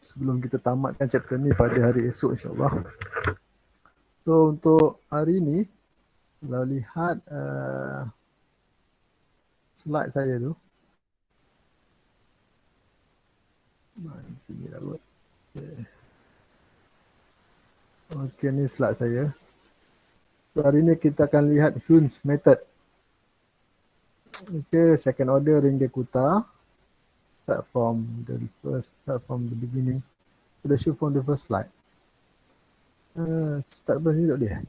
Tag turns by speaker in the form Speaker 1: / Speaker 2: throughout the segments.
Speaker 1: sebelum kita tamatkan chapter ni pada hari esok insyaAllah. So untuk hari ni, kalau lihat slide saya tu. Sini dah buat. Okey, ni slide saya. So, hari ni kita akan lihat Hume's method. Okay, second order Ringge-Kutta. Start from the beginning. Kita show from the first slide. Start dari ni tak boleh.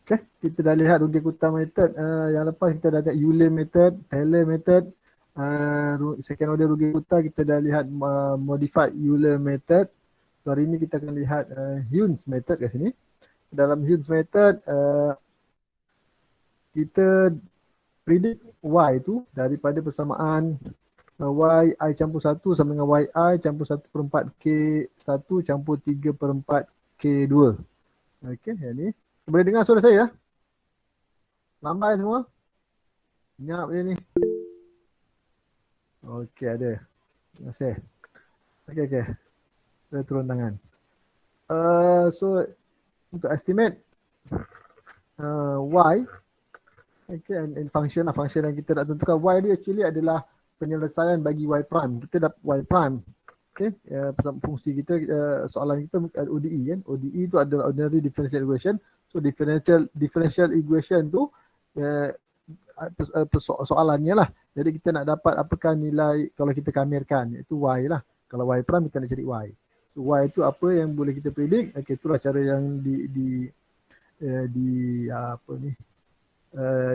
Speaker 1: Okay, kita dah lihat Ringge-Kutta method. Yang lepas kita dah lihat Euler method, Taylor method. Second order Ringge-Kutta kita dah lihat modified Euler method. So, hari ini kita akan lihat Hume's method kat sini. Dalam Hume's method kita predict Y tu daripada persamaan Y I campur 1 sama dengan Y I campur 1/4 K1 campur 3/4 K2. Okey, yang ni. Boleh dengar suara saya? Lambai semua? Nyap dia ni. Okey, ada. Terima kasih. Okey. Saya turun tangan. So untuk estimate Y, okay, and function yang kita nak tentukan Y dia actually adalah penyelesaian bagi Y prime. Kita dapat Y prime. Okay, fungsi kita, soalan kita ODE kan. ODE tu adalah ordinary differential equation. So differential equation tu soalannya lah. Jadi kita nak dapat apakah nilai kalau kita kamirkan, iaitu Y lah. Kalau Y prime kita nak cari Y. So, Y itu apa yang boleh kita predict. Okay, itulah cara yang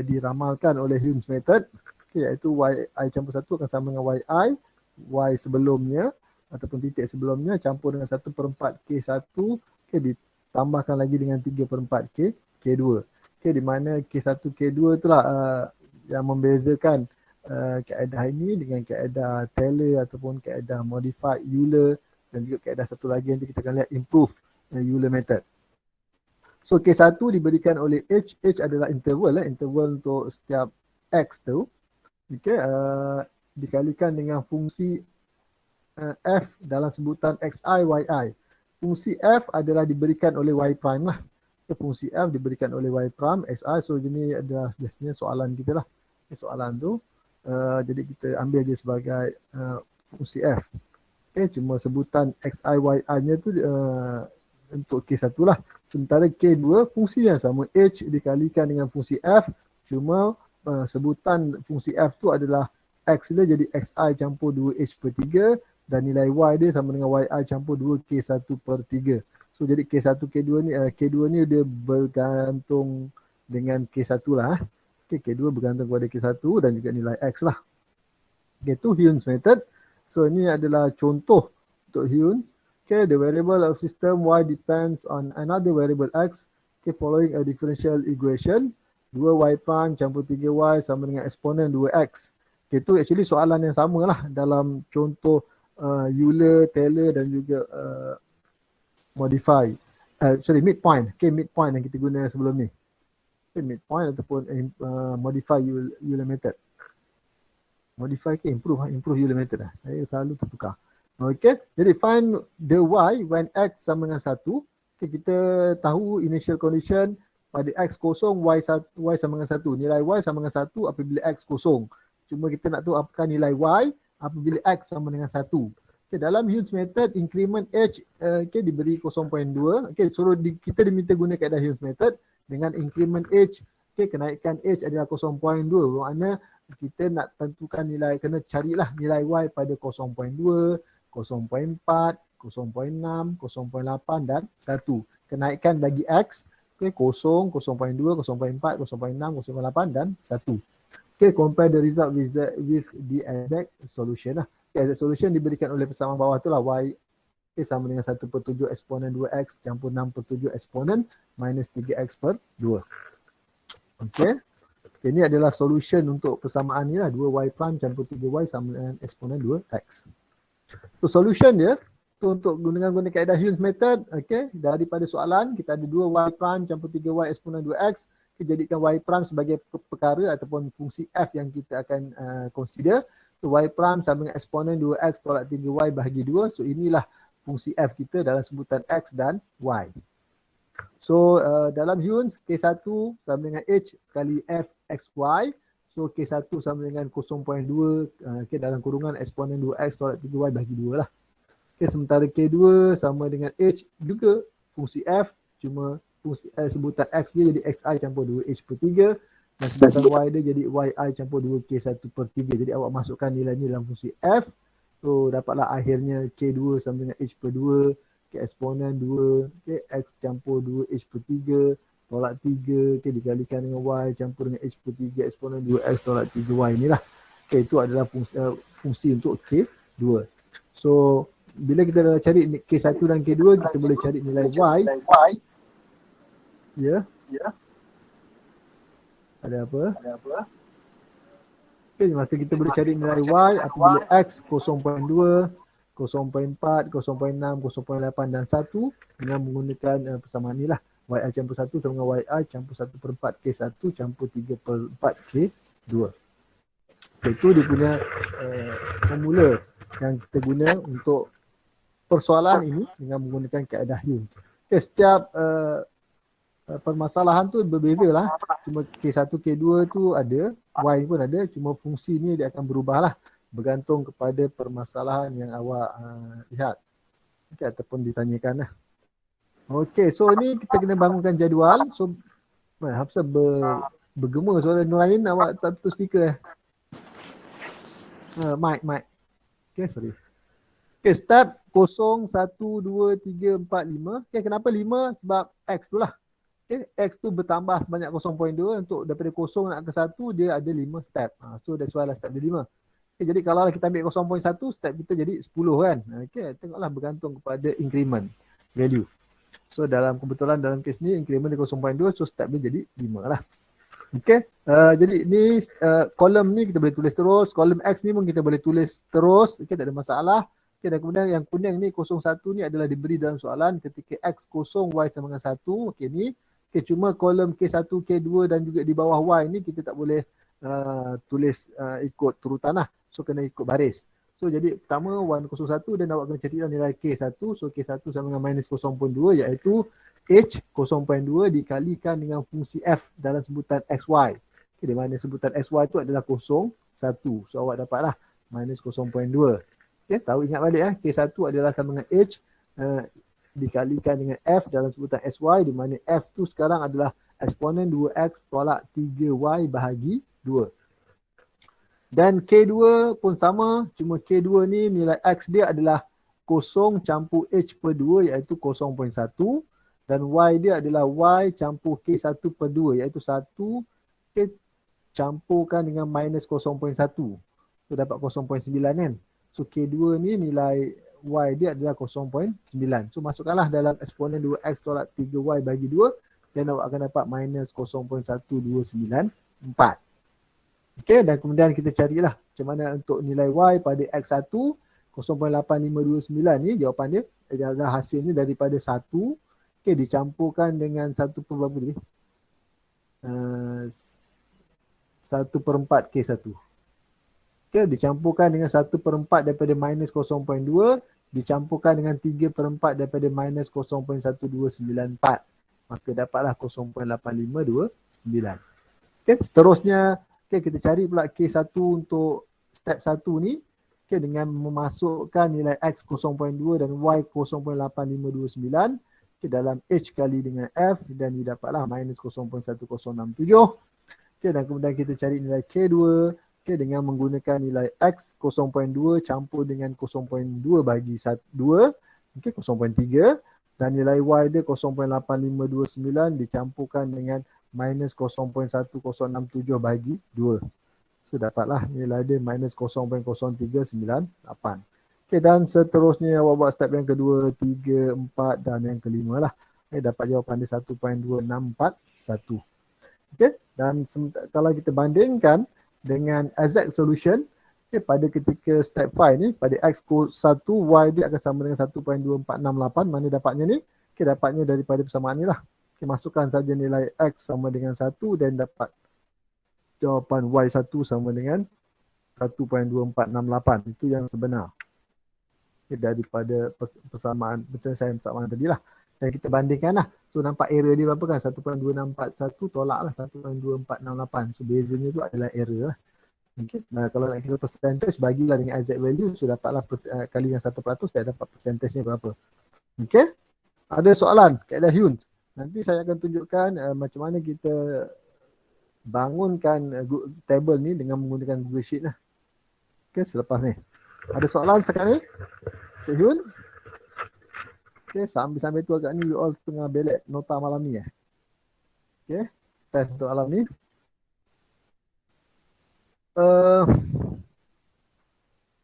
Speaker 1: diramalkan oleh Hume's method. Okay, iaitu Y I campur 1 akan sama dengan Y I, Y sebelumnya ataupun titik sebelumnya campur dengan 1/4 K1, okay, ditambahkan lagi dengan 3/4 K2. Okay, di mana K1, K2 itulah yang membezakan kaedah ini dengan kaedah Taylor ataupun kaedah modified Euler, dan juga kaedah satu lagi nanti kita akan lihat improved Euler method. So K1 diberikan oleh H adalah interval untuk setiap X tu. Okay, dikalikan dengan fungsi F dalam sebutan Xi, Yi. Fungsi F adalah diberikan oleh Y prime lah. So, fungsi F diberikan oleh Y prime, Xi. So ini adalah biasanya soalan kita lah. Soalan tu. Jadi kita ambil dia sebagai fungsi F. Okay, cuma sebutan Xi, Yi-nya tu untuk K1 lah. Sementara K2 fungsi yang sama. H dikalikan dengan fungsi F. Cuma sebutan fungsi F tu adalah X dia jadi Xi campur 2H/3. Dan nilai Y dia sama dengan YI campur 2K1/3. So jadi K1, K2 ni dia bergantung dengan K1 lah. Okay, K2 bergantung kepada K1 dan juga nilai X lah. Okay, itu Hume's method. So ini adalah contoh untuk Hume's. Okay, the variable of system Y depends on another variable X. Okay, following a differential equation. 2Y prime campur 3Y sama dengan eksponen 2X. Okay, itu actually soalan yang sama lah dalam contoh Euler, Taylor dan juga midpoint. Okay, midpoint yang kita guna sebelum ni. Okay, midpoint ataupun modify Euler method. Modify ke improve Euler method lah. Saya selalu tertukar. Okay, jadi find the Y when X sama dengan 1. Okay, kita tahu initial condition pada X kosong, Y sama dengan 1. Nilai Y sama dengan 1 apabila X kosong. Cuma kita nak tahu apakah nilai Y apabila X sama dengan 1. Okay, dalam Hume's method, increment H diberi 0.2. Okay, kita diminta guna kaedah Hume's method dengan increment H. Okay, kenaikan H adalah 0.2. Bermakna kita nak tentukan nilai, kena carilah nilai Y pada 0.2, 0.4, 0.6, 0.8 dan 1. Kenaikan bagi X, okay, 0, 0.2, 0.4, 0.6, 0.8 dan 1. Okay, compare the result with the exact solution lah. Okay, exact solution diberikan oleh persamaan bawah tu lah. Y sama dengan 1/7 eksponen 2X campur 6/7 eksponen minus 3X/2. Okay. Okay, ini adalah solution untuk persamaan ni lah. 2Y prime campur 3Y sama dengan eksponen 2X. So solution dia, So untuk dengan guna kaedah Hume's method, okay, daripada soalan kita ada 2 y prime campur 3y eksponen 2x, kita jadikan y prime sebagai perkara ataupun fungsi f yang kita akan consider. So y prime sama dengan eksponen 2x tolak 3y bahagi 2. So inilah fungsi f kita dalam sebutan x dan y. So dalam Hume's K1 sama dengan h kali f xy. So K1 sama dengan 0.2 okay, dalam kurungan eksponen 2x tolak 3y bahagi 2 lah. Okay, sementara K2 sama dengan H juga fungsi F, cuma fungsi sebutan X dia jadi XI campur 2H per 3 dan sebutan Y dia jadi YI campur 2K1 per 3. Jadi awak masukkan nilai ni dalam fungsi F. So dapatlah akhirnya K2 sama dengan H per 2, K eksponen 2, okay, X campur 2H per 3 tolak 3, okay, dikalikan dengan Y campur dengan H per 3 eksponen 2X tolak 3Y inilah. Okay, itu adalah fungsi untuk K2. So bila kita dah cari K1 dan K2, kita boleh cari nilai Y. Ya. Ada apa? Okay, maka kita boleh cari nilai Y apabila X 0.2, 0.4, 0.6, 0.8 dan 1 dengan menggunakan persamaan ni lah. YI campur 1 sama dengan YI campur 1 per 4 K1 campur 3 per 4 K2. Okay, itu dia punya formula yang kita guna untuk persoalan ini dengan menggunakan kaedah Hume's. Okay, setiap permasalahan tu berbeza lah. Cuma K1, K2 tu ada, Y pun ada, cuma fungsi ni dia akan berubah lah bergantung kepada permasalahan yang awak lihat. Okay, ataupun ditanyakan lah. Okay, so ni kita kena bangunkan jadual. So, Hafsah bergema suara Nurain, awak tak tutup speaker mic. Okay, sorry. Okay, step 0, 1, 2, 3, 4, 5. Okay, kenapa 5? Sebab X tu lah. Okay, X tu bertambah sebanyak 0.2 untuk daripada 0 nak ke 1, dia ada 5 step. So that's why lah step dia 5. Okay, jadi kalau kita ambil 0.1, step kita jadi 10 kan. Okay, tengoklah bergantung kepada increment value. So kebetulan dalam kes ni increment dia 0.2, so step dia jadi 5 lah. Okay, jadi ni kolom ni kita boleh tulis terus. Kolom X ni pun kita boleh tulis terus. Okay, tak ada masalah. Okay, dan kemudian yang kuning ni 01 ni adalah diberi dalam soalan ketika X kosong Y sama dengan 1. Okay, ni okay, cuma kolom K1, K2 dan juga di bawah Y ni kita tak boleh tulis ikut turutan lah. So kena ikut baris. So jadi pertama 101 dan awak kena cari nilai K1. So K1 sama dengan minus 0.2 iaitu H 0.2 dikalikan dengan fungsi F dalam sebutan XY. Okay, di mana sebutan XY tu adalah 01. So awak dapatlah minus 0.2. Okay, tahu ingat balik K1 adalah sama dengan H dikalikan dengan F dalam sebutan SY, di mana F tu sekarang adalah eksponen 2X tolak 3Y bahagi 2. Dan K2 pun sama, cuma K2 ni nilai X dia adalah 0 campur H per 2 iaitu 0.1 dan Y dia adalah Y campur K1 per 2 iaitu 1 K campurkan dengan minus 0.1. So dapat 0.9 kan. So K2 ni nilai Y dia adalah 0.9. So masukkanlah dalam eksponen 2X tolak 3Y bagi 2 dan awak akan dapat minus 0.1294. Okay, dan kemudian kita carilah macam mana untuk nilai Y pada X1 0.8529 ni jawapan dia adalah hasilnya daripada 1 okay, dicampurkan dengan 1 per berapa ni? 1 per 4 K1. Okay, dicampurkan dengan 1 per 4 daripada minus 0.2 dicampurkan dengan 3 per 4 daripada minus 0.1294. Maka dapatlah 0.8529. Okay, seterusnya okay, kita cari pula K1 untuk step 1 ni okay, dengan memasukkan nilai X 0.2 dan Y 0.8529 okay, dalam H kali dengan F dan didapatlah minus 0.1067. Okay, dan kemudian kita cari nilai K2 okay, dengan menggunakan nilai X 0.2 campur dengan 0.2 bagi 2 okay, 0.3 dan nilai Y dia 0.8529 dicampurkan dengan minus 0.1067 bagi 2. So dapatlah nilai dia minus 0.0398. Okay, dan seterusnya awak buat step yang kedua, 3, 4 dan yang kelima lah. Okay, dapat jawapan dia 1.2641. Okay, dan kalau kita bandingkan dengan exact solution, Okay, pada ketika step 5 ni, pada x1, y dia akan sama dengan 1.2468. Mana dapatnya ni? Okay, dapatnya daripada persamaan ni lah. Okay, masukkan saja nilai x sama dengan 1 dan dapat jawapan y1 sama dengan 1.2468. Itu yang sebenar. Okay, daripada persamaan penyelesaian persamaan tadi lah. Dan kita bandingkan lah. So nampak error dia berapa kan? 1.2641 tolak lah 1.2468. So bezanya tu adalah error lah. Okay. Nah, kalau nak kira percentage, bagilah dengan exact value. So dapatlah kali dengan 1%, dia dapat percentage-nya berapa. Okay. Ada soalan kaedah Hunes. Nanti saya akan tunjukkan macam mana kita bangunkan table ni dengan menggunakan Google Sheet lah. Okay, selepas ni. Ada soalan sekarang ni? Cik Hunes? Okay, sambil-sambil tu agak ni you all tengah belek nota malam ni . Okay, test untuk malam ni.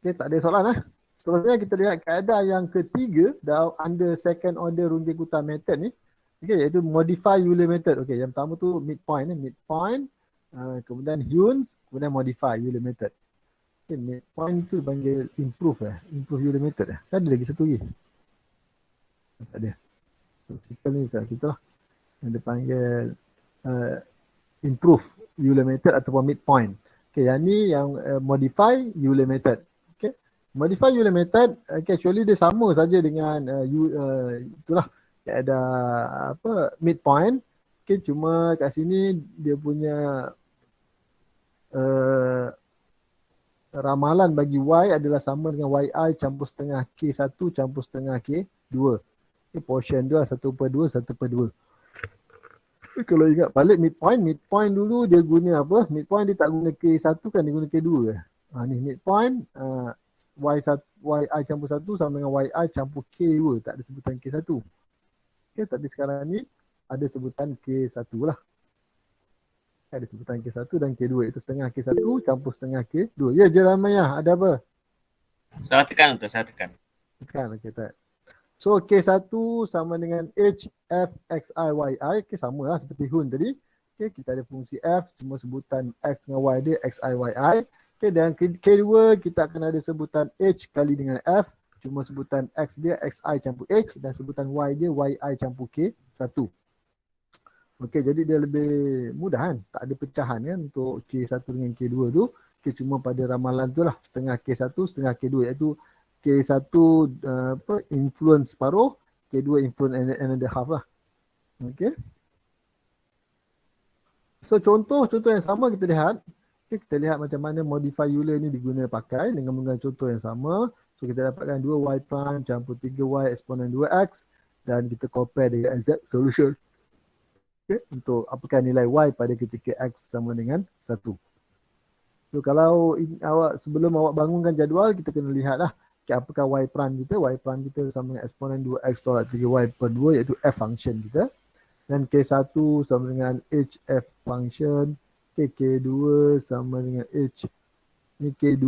Speaker 1: Okay, tak ada soalan . Seterusnya kita lihat kaedah yang ketiga under second order Runge-Kutta method ni. Okay, iaitu modify Euler method. Okay, yang pertama tu midpoint . Midpoint, kemudian Hunes, kemudian modify Euler method. Okay, midpoint tu panggil improve . Improve Euler method . Ada lagi satu lagi? Tak ada. Circle ni kat kita lah. Yang dia panggil improve Euler method ataupun midpoint. Okay, yang ni yang modify Euler method. Okay, modify Euler method, okay, actually dia sama saja dengan itulah ada apa midpoint. Okay, cuma kat sini dia punya ramalan bagi y adalah sama dengan yi campur setengah k1 campur setengah k2. Okay, portion dia 1/2, 1/2. Kalau ingat balik midpoint dulu dia guna apa? Midpoint dia tak guna K1 kan, dia guna K2 ke? Ni midpoint yi campur 1 sama dengan yi campur K2. Tak ada sebutan K1. Okay, tapi sekarang ni ada sebutan K1 lah. Ada sebutan K1 dan K2. Itu setengah K1 campur setengah K2. Ya, Jeramaya, ada apa?
Speaker 2: Saya tekan untuk saya tekan.
Speaker 1: Tekan, okay, tak. So K1 sama dengan H F X I Y I. Okay, sama lah seperti Hun tadi. Okay, kita ada fungsi F, cuma sebutan X dengan Y dia X I Y I. Okay, dan K2 kita akan ada sebutan H kali dengan F, cuma sebutan X dia X I campur H dan sebutan Y dia Y I campur K1. Okay, jadi dia lebih mudah kan. Tak ada pecahan kan untuk K1 dengan K2 tu. Okay, cuma pada ramalan tu lah setengah K1, setengah K2 iaitu K1 influence separuh, K2 influence another half lah. Okay. So contoh yang sama kita lihat. Okay, kita lihat macam mana modify Euler ni diguna pakai dengan menggunakan contoh yang sama. So kita dapatkan 2y prime campur 3y eksponen 2x dan kita compare dengan exact solution. Okay, untuk apakah nilai y pada ketika x sama dengan 1. So kalau sebelum awak bangunkan jadual, kita kena lihat lah. Okay, apakah y prime kita? Y prime kita sama dengan eksponen 2x tolak 3y/2 iaitu f function kita. Dan K1 sama dengan hf function. Okay, K2 sama dengan h. Ni K2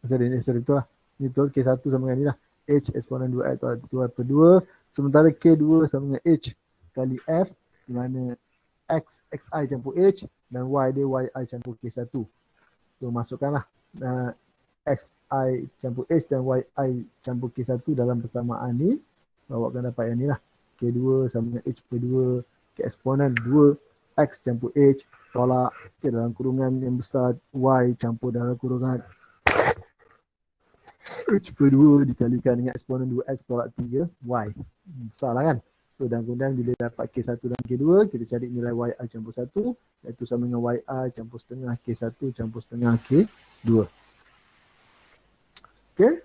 Speaker 1: Sorry, betul lah. Ni betul, K1 sama dengan ni lah. H eksponen 2x tolak 3y/2. Sementara K2 sama dengan h kali f, di mana x, xi campur h dan y dia yi campur K1. So masukkanlah xi campur h dan yi campur K1 dalam persamaan ni. Awak akan dapat yang ni lah. K2 sama dengan h/2 ke eksponen 2x campur h tolak dalam kurungan yang besar y campur dalam kurungan h/2 dikalikan dengan eksponen 2x tolak 3y. Besar lah kan. So dan kemudian bila dapat K1 dan K2, kita cari nilai yi campur 1 iaitu sama dengan yi campur setengah K1 campur setengah K2. Okay.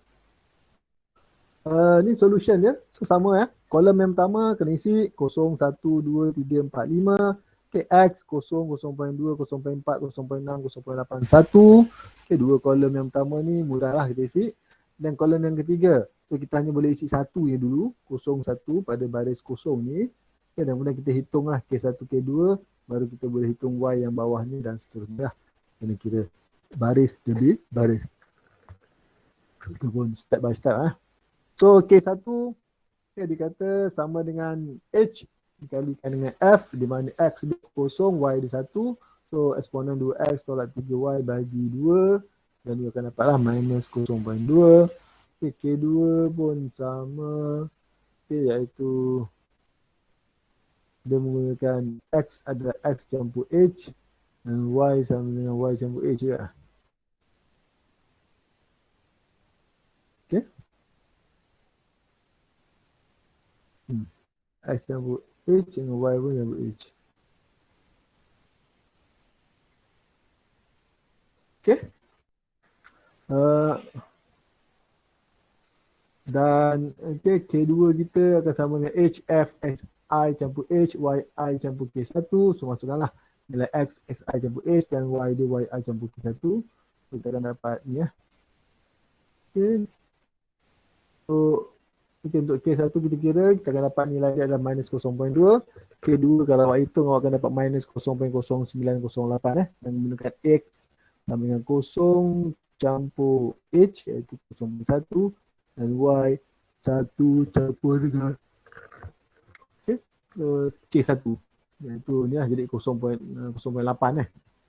Speaker 1: Ni solution dia. So sama kolom yang pertama kena isi 0, 1, 2, 3, 4, 5. Okay, X 0, 0.2, 0.4, 0.6, 0.8, 1. Okay, dua kolom yang pertama ni mudahlah kita isi. Dan kolom yang ketiga, so kita hanya boleh isi satu je dulu, 0, 1 pada baris kosong ni. Okay, dan kemudian kita hitunglah K1, K2, baru kita boleh hitung Y yang bawah ni dan seterusnya. Kena kira baris demi baris. Kita pun step by step . So K1 okay, dikata sama dengan H dikalikan dengan F, di mana X dia 0, Y dia 1. So eksponen 2X tolak 3Y bagi 2. Dan dia akan dapatlah minus 0.2. Okay, K2 pun sama. Okay, iaitu dia menggunakan X adalah X campur H dan Y sama dengan Y campur H juga. Okay. X campur H dengan Y pun campur H. Okay. Dan okay, K2 kita akan sama dengan HF XI campur H, YI campur K1. So masukkanlah nilai X XI campur H dan Y dia YI campur K1. So kita akan dapat ni ya. Okay. So okay, untuk K1 kita kira kita akan dapat nilai dia adalah minus 0.2. K2 kalau awak hitung awak akan dapat minus 0.0908 dan menggunakan X sama dengan 0 campur H iaitu 0.1 dan Y 1 campur dengan K1 iaitu ni lah jadi 0.08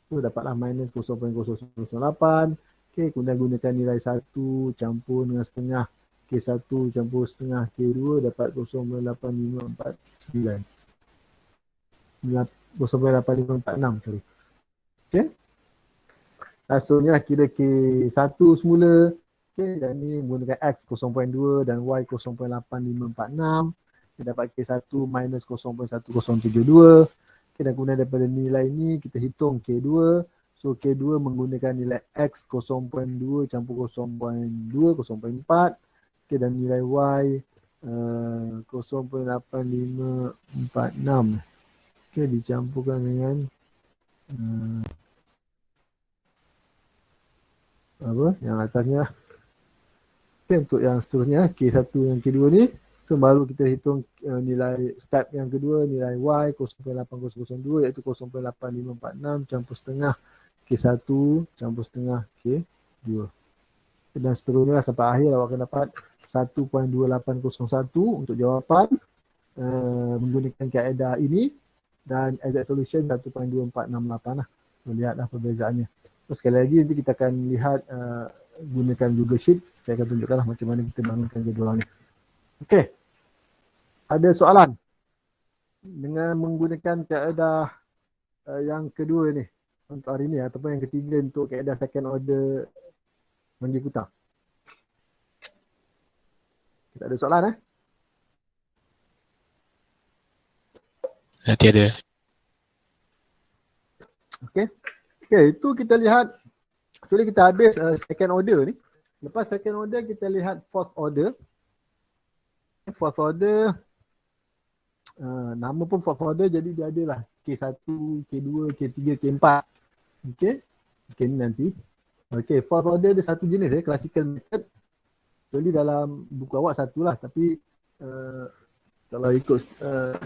Speaker 1: so dapatlah minus 0.008. Okay, kemudian gunakan nilai 1 campur dengan setengah K1 campur setengah K2 dapat 0.8549 0.8546 sorry. Okay. Hasilnya kira K1 semula. Okay, dan ni menggunakan X 0.2 dan Y 0.8546. Kita dapat K1 minus 0.1072. Okay, dan kemudian daripada nilai ni kita hitung K2. So K2 menggunakan nilai X 0.2 campur 0.2, 0.4. Okay, dan nilai Y 0.8546. Okay, dicampurkan dengan apa yang atasnya lah. Okay, untuk yang seterusnya K1 yang kedua ni so baru kita hitung nilai step yang kedua nilai Y 0.8002 iaitu 0.8546 campur setengah K1 campur setengah K2 dan seterusnya lah, sampai akhir awak akan dapat 1.2801 untuk jawapan menggunakan kaedah ini dan exact solution 1.2468 lah. So, lihatlah perbezaannya. So, sekali lagi nanti kita akan lihat gunakan Google Sheet. Saya akan tunjukkanlah macam mana kita bangunkan jadual ni. Okey. Ada soalan dengan menggunakan kaedah yang kedua ni untuk hari ni ataupun yang ketiga untuk kaedah second order Mangikuta. Kita ada soalan
Speaker 3: Tiada.
Speaker 1: Okey. Okey, itu kita lihat actually kita habis second order ni. Lepas second order kita lihat fourth order. Fourth order nama pun fourth order jadi dia adalah K1, K2, K3, K4. Okey. Okey ni nanti. Okey, fourth order ada satu jenis classical method. Actually dalam buku awak satulah tapi kalau ikut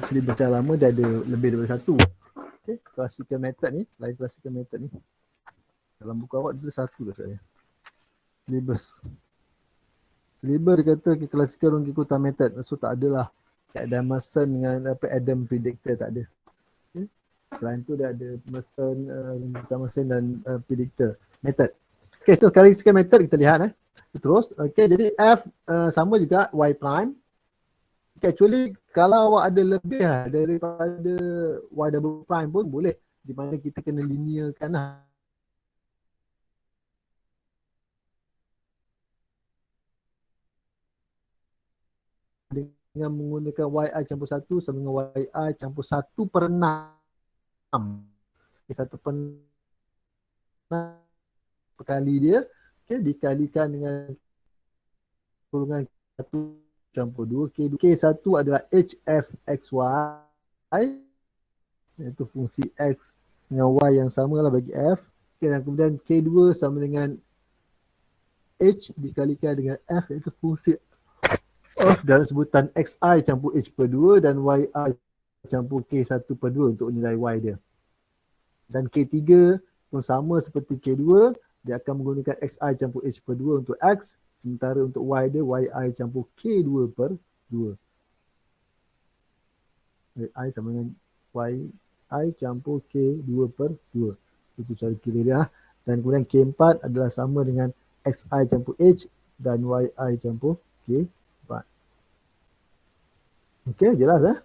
Speaker 1: seli baca lama dia ada lebih daripada satu. Okey, classical method ni, selain classical method ni. Dalam buku awak itu satu dah saya. Syllabus dia kata classical Mangikuta method. So tak adalah kaedah Mason dengan Adam predictor tak ada. Okay. Selain tu dia ada Mason dan predictor method. Okay, so classical method kita lihat terus. Okay, jadi F sama juga Y prime. Okay, actually kalau awak ada lebih daripada Y double prime pun boleh. Di mana kita kena linearkan dengan menggunakan YI campur 1 sama dengan YI campur 1 per 6. Okay, 1 per 6 kali dia dikalikan dengan kurungan 1 campur 2 K2. K1 adalah HFXY iaitu fungsi X dengan Y yang sama lah bagi F. Okay, dan kemudian K2 sama dengan H dikalikan dengan F iaitu fungsi dalam sebutan XI campur H per 2 dan YI campur K1 per 2 untuk nilai Y dia. Dan K3 pun sama seperti K2, dia akan menggunakan XI campur H per 2 untuk X, sementara untuk Y dia YI campur K2 per 2. I sama dengan YI campur K2 per 2. Itu cara kira dia. dan kemudian K4 adalah sama dengan XI campur H dan YI campur K4. Okey, jelas eh?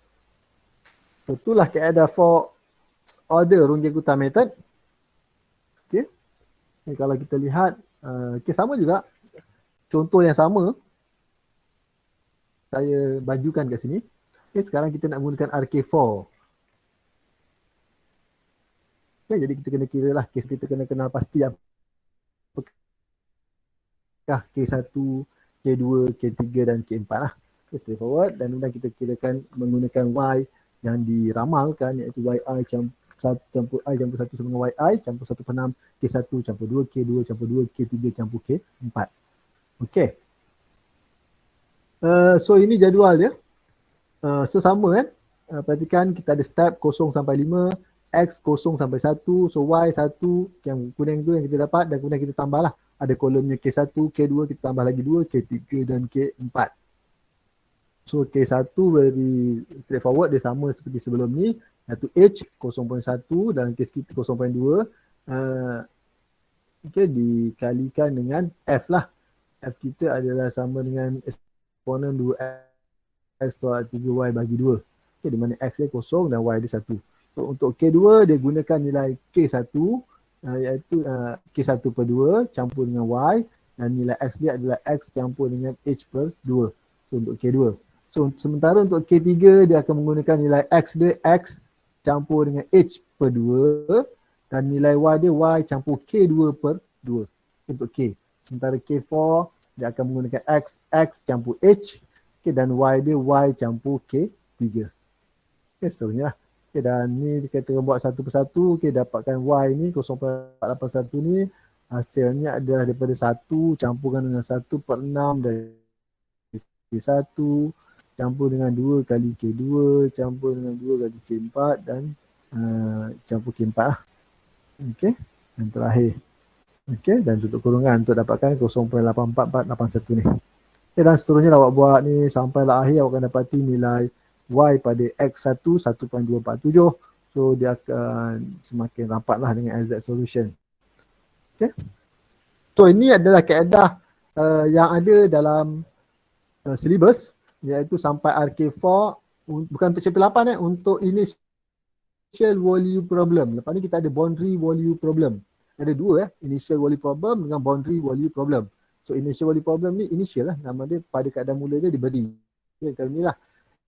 Speaker 1: Itulah kaedah for order Runge-Kutta method. Okey. Kalau kita lihat sama juga contoh yang sama saya bajukan kat sini. Okay, sekarang kita nak menggunakan RK4. Okay, jadi kita kena kira lah, kes kita kena kenal pasti apakah K1, K2, K3 dan K4 lah. Okay, straightforward. Dan kemudian kita kirakan menggunakan Y yang diramalkan iaitu YI campur I campur 1 sama dengan YI campur 1 per 6 K1 campur 2 K2 campur 2 K3 campur K4. Okay. So ini jadual dia. So sama kan. Perhatikan kita ada step 0 sampai 5, X 0 sampai 1, so Y 1 yang kuning tu yang kita dapat dan kemudian kita tambahlah. Ada kolomnya K1, K2, kita tambah lagi 2, K3 dan K4. So K1 very straightforward, dia sama seperti sebelum ni, iaitu H 0.1 dan kes kita 0.2. Okay, dikalikan dengan F lah. F kita adalah sama dengan eksponen 2X tolak 3Y bagi 2. Okay, di mana X dia 0 dan Y dia 1. So untuk K2 dia gunakan nilai K1 iaitu K1 per 2 campur dengan Y dan nilai X dia adalah X campur dengan H per 2. So untuk K2. So sementara untuk K3 dia akan menggunakan nilai X dia X campur dengan H per 2 dan nilai Y dia Y campur K2 per 2 untuk K. Sementara K4 dia akan menggunakan X campur H, okay, dan Y dia Y campur K3. Okay, seterusnya lah. Okay, dan ni kita buat satu persatu, okay, dapatkan Y ni 0.481 ni hasilnya adalah daripada 1 campurkan dengan 1 per 6 dari K1 campur dengan 2 kali K2 campur dengan 2 kali K4 dan campur K4 lah. Okay, yang terakhir. Okay, dan tutup kurungan untuk dapatkan 0.84481 ni. Okay, dan seterusnya awak buat ni sampailah akhir awak akan dapati nilai Y pada X1 1.247. So dia akan semakin rapatlah dengan exact solution. Okay. So ini adalah kaedah yang ada dalam syllabus iaitu sampai RK4 bukan untuk chapter 8 untuk initial volume problem. Lepas ni kita ada boundary volume problem. Ada dua initial volume problem dengan boundary volume problem. So initial volume problem ni initial lah, nama dia pada keadaan mula dia diberi. Okay, macam ni lah.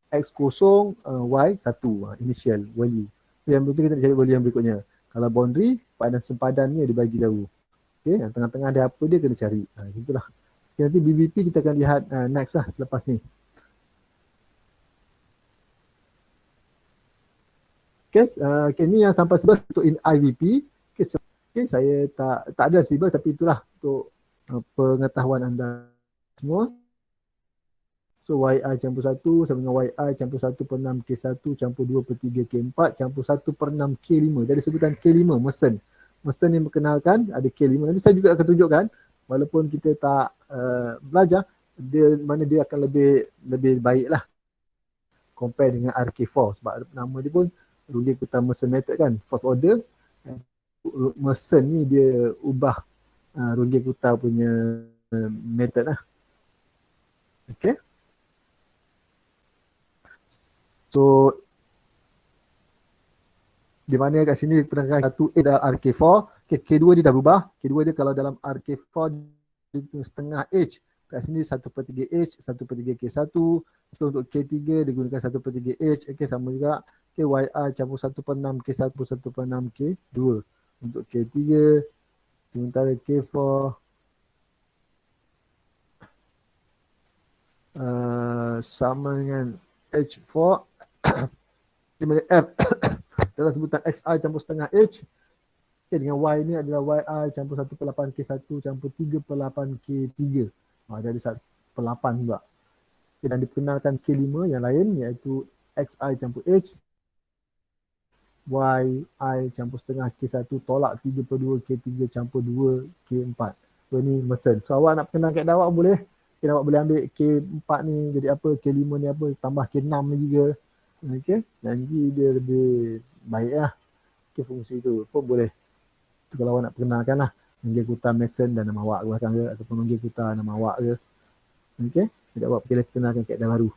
Speaker 1: X0, Y1, initial value. Yang berikutnya kita nak cari value yang berikutnya. Kalau boundary, pada sempadan ni dia bagi tahu. Okay, yang tengah-tengah ada apa dia kena cari. Itulah. Okay, nanti BBP kita akan lihat next lah selepas ni. Okay, ni yang sampai syllabus untuk in IVP. Okay, saya tak ada syllabus tapi itulah untuk pengetahuan anda semua. So YI campur 1 sama dengan YI campur 1 per 6 K1 campur 2 per 3 K4 campur 1 per 6 K5. Dari sebutan K5 mesin. Mesin yang perkenalkan ada K5. Nanti saya juga akan tunjukkan walaupun kita tak belajar mana dia akan lebih baik lah compare dengan RK4 sebab nama dia pun Runge-Kutta mesin method kan, fourth order. Mesin ni dia ubah Runge-Kutta punya method lah. Okay. So di mana kat sini penerangan 1A dalam RK4, okay, K2 dia dah berubah. K2 dia kalau dalam RK4 dia setengah H. Kat sini 1 per 3 H, 1 per 3 K1. So untuk K3 dia gunakan 1 per 3 H. Okay, sama juga. Okay, YI campur 1 per 6 K1, 1 per 6 K2. Untuk K3, sementara K4 sama dengan H4 di mana F dalam sebutan XI campur setengah H. Okay, dengan Y ni adalah YI campur 1 per 8 K1 campur 3 per 8 K3. Jadi 1 per 8 juga. Okay, dan diperkenalkan K5 yang lain iaitu XI campur H, YI campur setengah K1 tolak 3 per 2 K3 campur 2 K4. So ni mesin. So awak nak perkenal kaedah awak boleh. Okay, awak boleh ambil K4 ni jadi apa, K5 ni apa, tambah K6 lagi ke. Okay, janji dia lebih baik lah. Okay, fungsi tu pun boleh Itu kalau awak nak perkenalkan lah. Mengikutan Mason dan nama awak belakang ke, ataupun mengikutan nama awak ke. Okay. Jadi awak perkenalkan kaedah baru.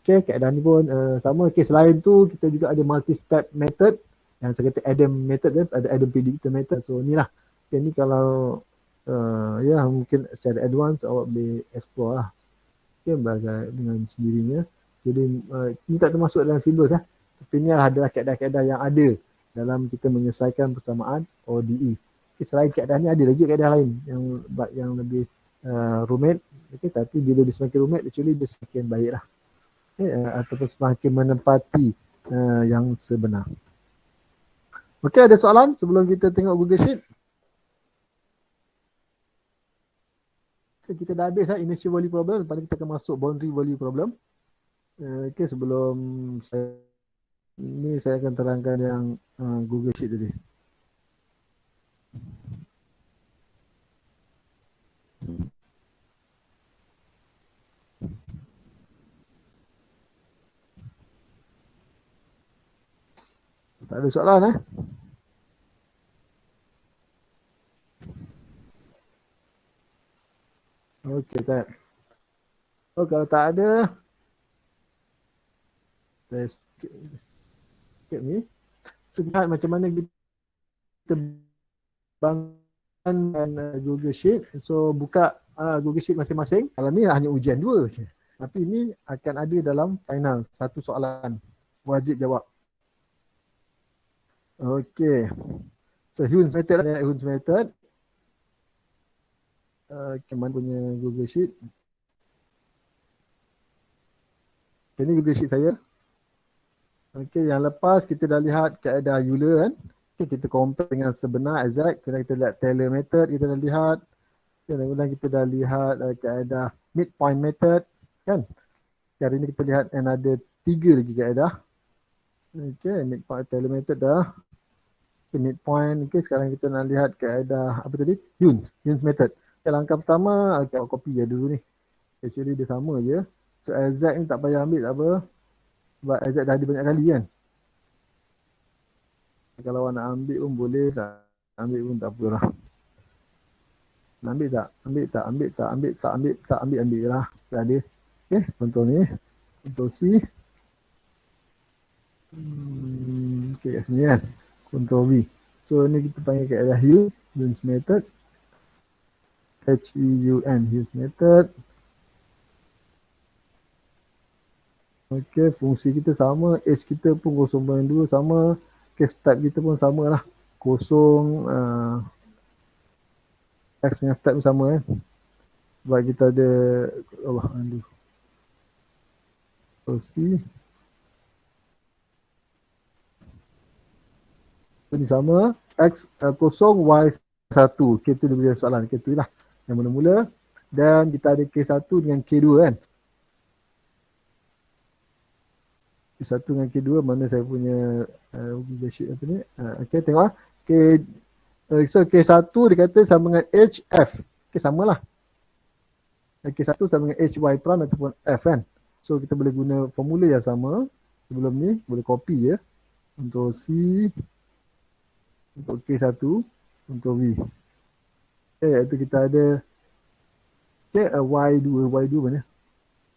Speaker 1: Okay, kaedah ni pun sama. Okay, selain tu kita juga ada multi-step method. Yang saya kata Adam method kan, ada Adam predictor method. So ni lah. Okay, ni kalau ya mungkin secara advance awak boleh explore lah. Okay, dengan sendirinya. Jadi ini tak termasuk dalam syllabus lah. Tapi ni adalah kaedah-kaedah yang ada dalam kita menyelesaikan persamaan ODE. Okay, selain kaedah ni ada lagi kaedah lain yang lebih rumit. Okay, tapi bila dia semakin rumit, actually dia semakin baik lah. Okay, ataupun semakin menempati yang sebenar. Okay, ada soalan sebelum kita tengok Google Sheet? Okay, kita dah habis lah initial value problem. Lepas ni kita akan masuk boundary value problem. Okay, sebelum saya akan terangkan yang Google Sheet tadi. Tak ada soalan Okey, tak. Oh, kalau tak ada, let's skip ni. So, lihat macam mana kita bangunkan Google Sheet. So, buka Google Sheet masing-masing. Kalau ni hanya ujian 2 je. Tapi ini akan ada dalam final. Satu soalan. Wajib jawab. Okey. So, Hume's method. Hume's method. Mana punya Google Sheet. Ini Google Sheet saya. Okey, yang lepas kita dah lihat kaedah Euler kan. Okay, kita compare dengan sebenar, exact. Kemudian kita lihat Taylor method, kita dah lihat. Kemudian kita dah lihat kaedah midpoint method kan. Hari ini kita lihat ada 3 lagi kaedah. Okey, midpoint Taylor method dah. Okay, midpoint. Okey, sekarang kita nak lihat kaedah apa tadi? Hume's method. Okay, langkah pertama, awak copy je dulu ni. Actually dia sama je. So exact ni tak payah ambil tak apa. Sebab exact dah ada banyak kali kan. Kalau awak nak ambil pun boleh, tak ambil pun tak apa lah. Ambil tak? Ambil tak? Ambil tak? Ambil tak? Ambil tak? Ambil lah. Tak ada. Okay, contoh ni. Contoh C. Okay, kat sini kan. Contoh V. So ni kita panggil kaedah Hume's method. Hume's method. Okey, fungsi kita sama, H kita pun 0.2 sama, case type kita pun sama lah. Kosong, X dengan step pun sama kan. Sebab kita ada, fungsi. Ini sama, X kosong, Y 1. Okey, tu dia punya soalan. Okey, tu lah yang mula-mula. Dan kita ada K1 dengan K2 kan. K1 dengan K2 mana saya punya Google Sheet apa ni. Okay, tengok lah. So K1 dia kata sama dengan HF. Okay, samalah. K1 sama dengan HY prime ataupun F kan. So kita boleh guna formula yang sama. Sebelum ni boleh copy je. Untuk C. Untuk K1. Untuk V. Okay, iaitu kita ada Y2. Y2 mana?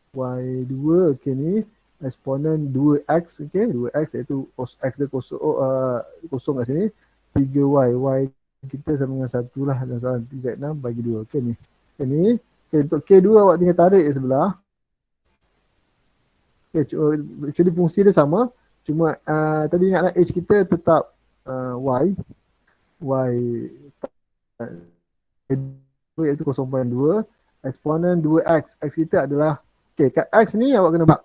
Speaker 1: Y2 okay ni. Eksponen 2x, okay, 2x iaitu x dia kosong kat sini, 3y, y kita sama dengan 1 lah, dan soalan Z6 bagi 2, okay ni. Okay ni, okay, untuk K2 awak tinggal tarik di sebelah. Okay, jadi fungsi dia sama, cuma tadi ingatlah H kita tetap y iaitu 0.2, eksponen 2x, x kita adalah, okay, kat x ni awak kena buat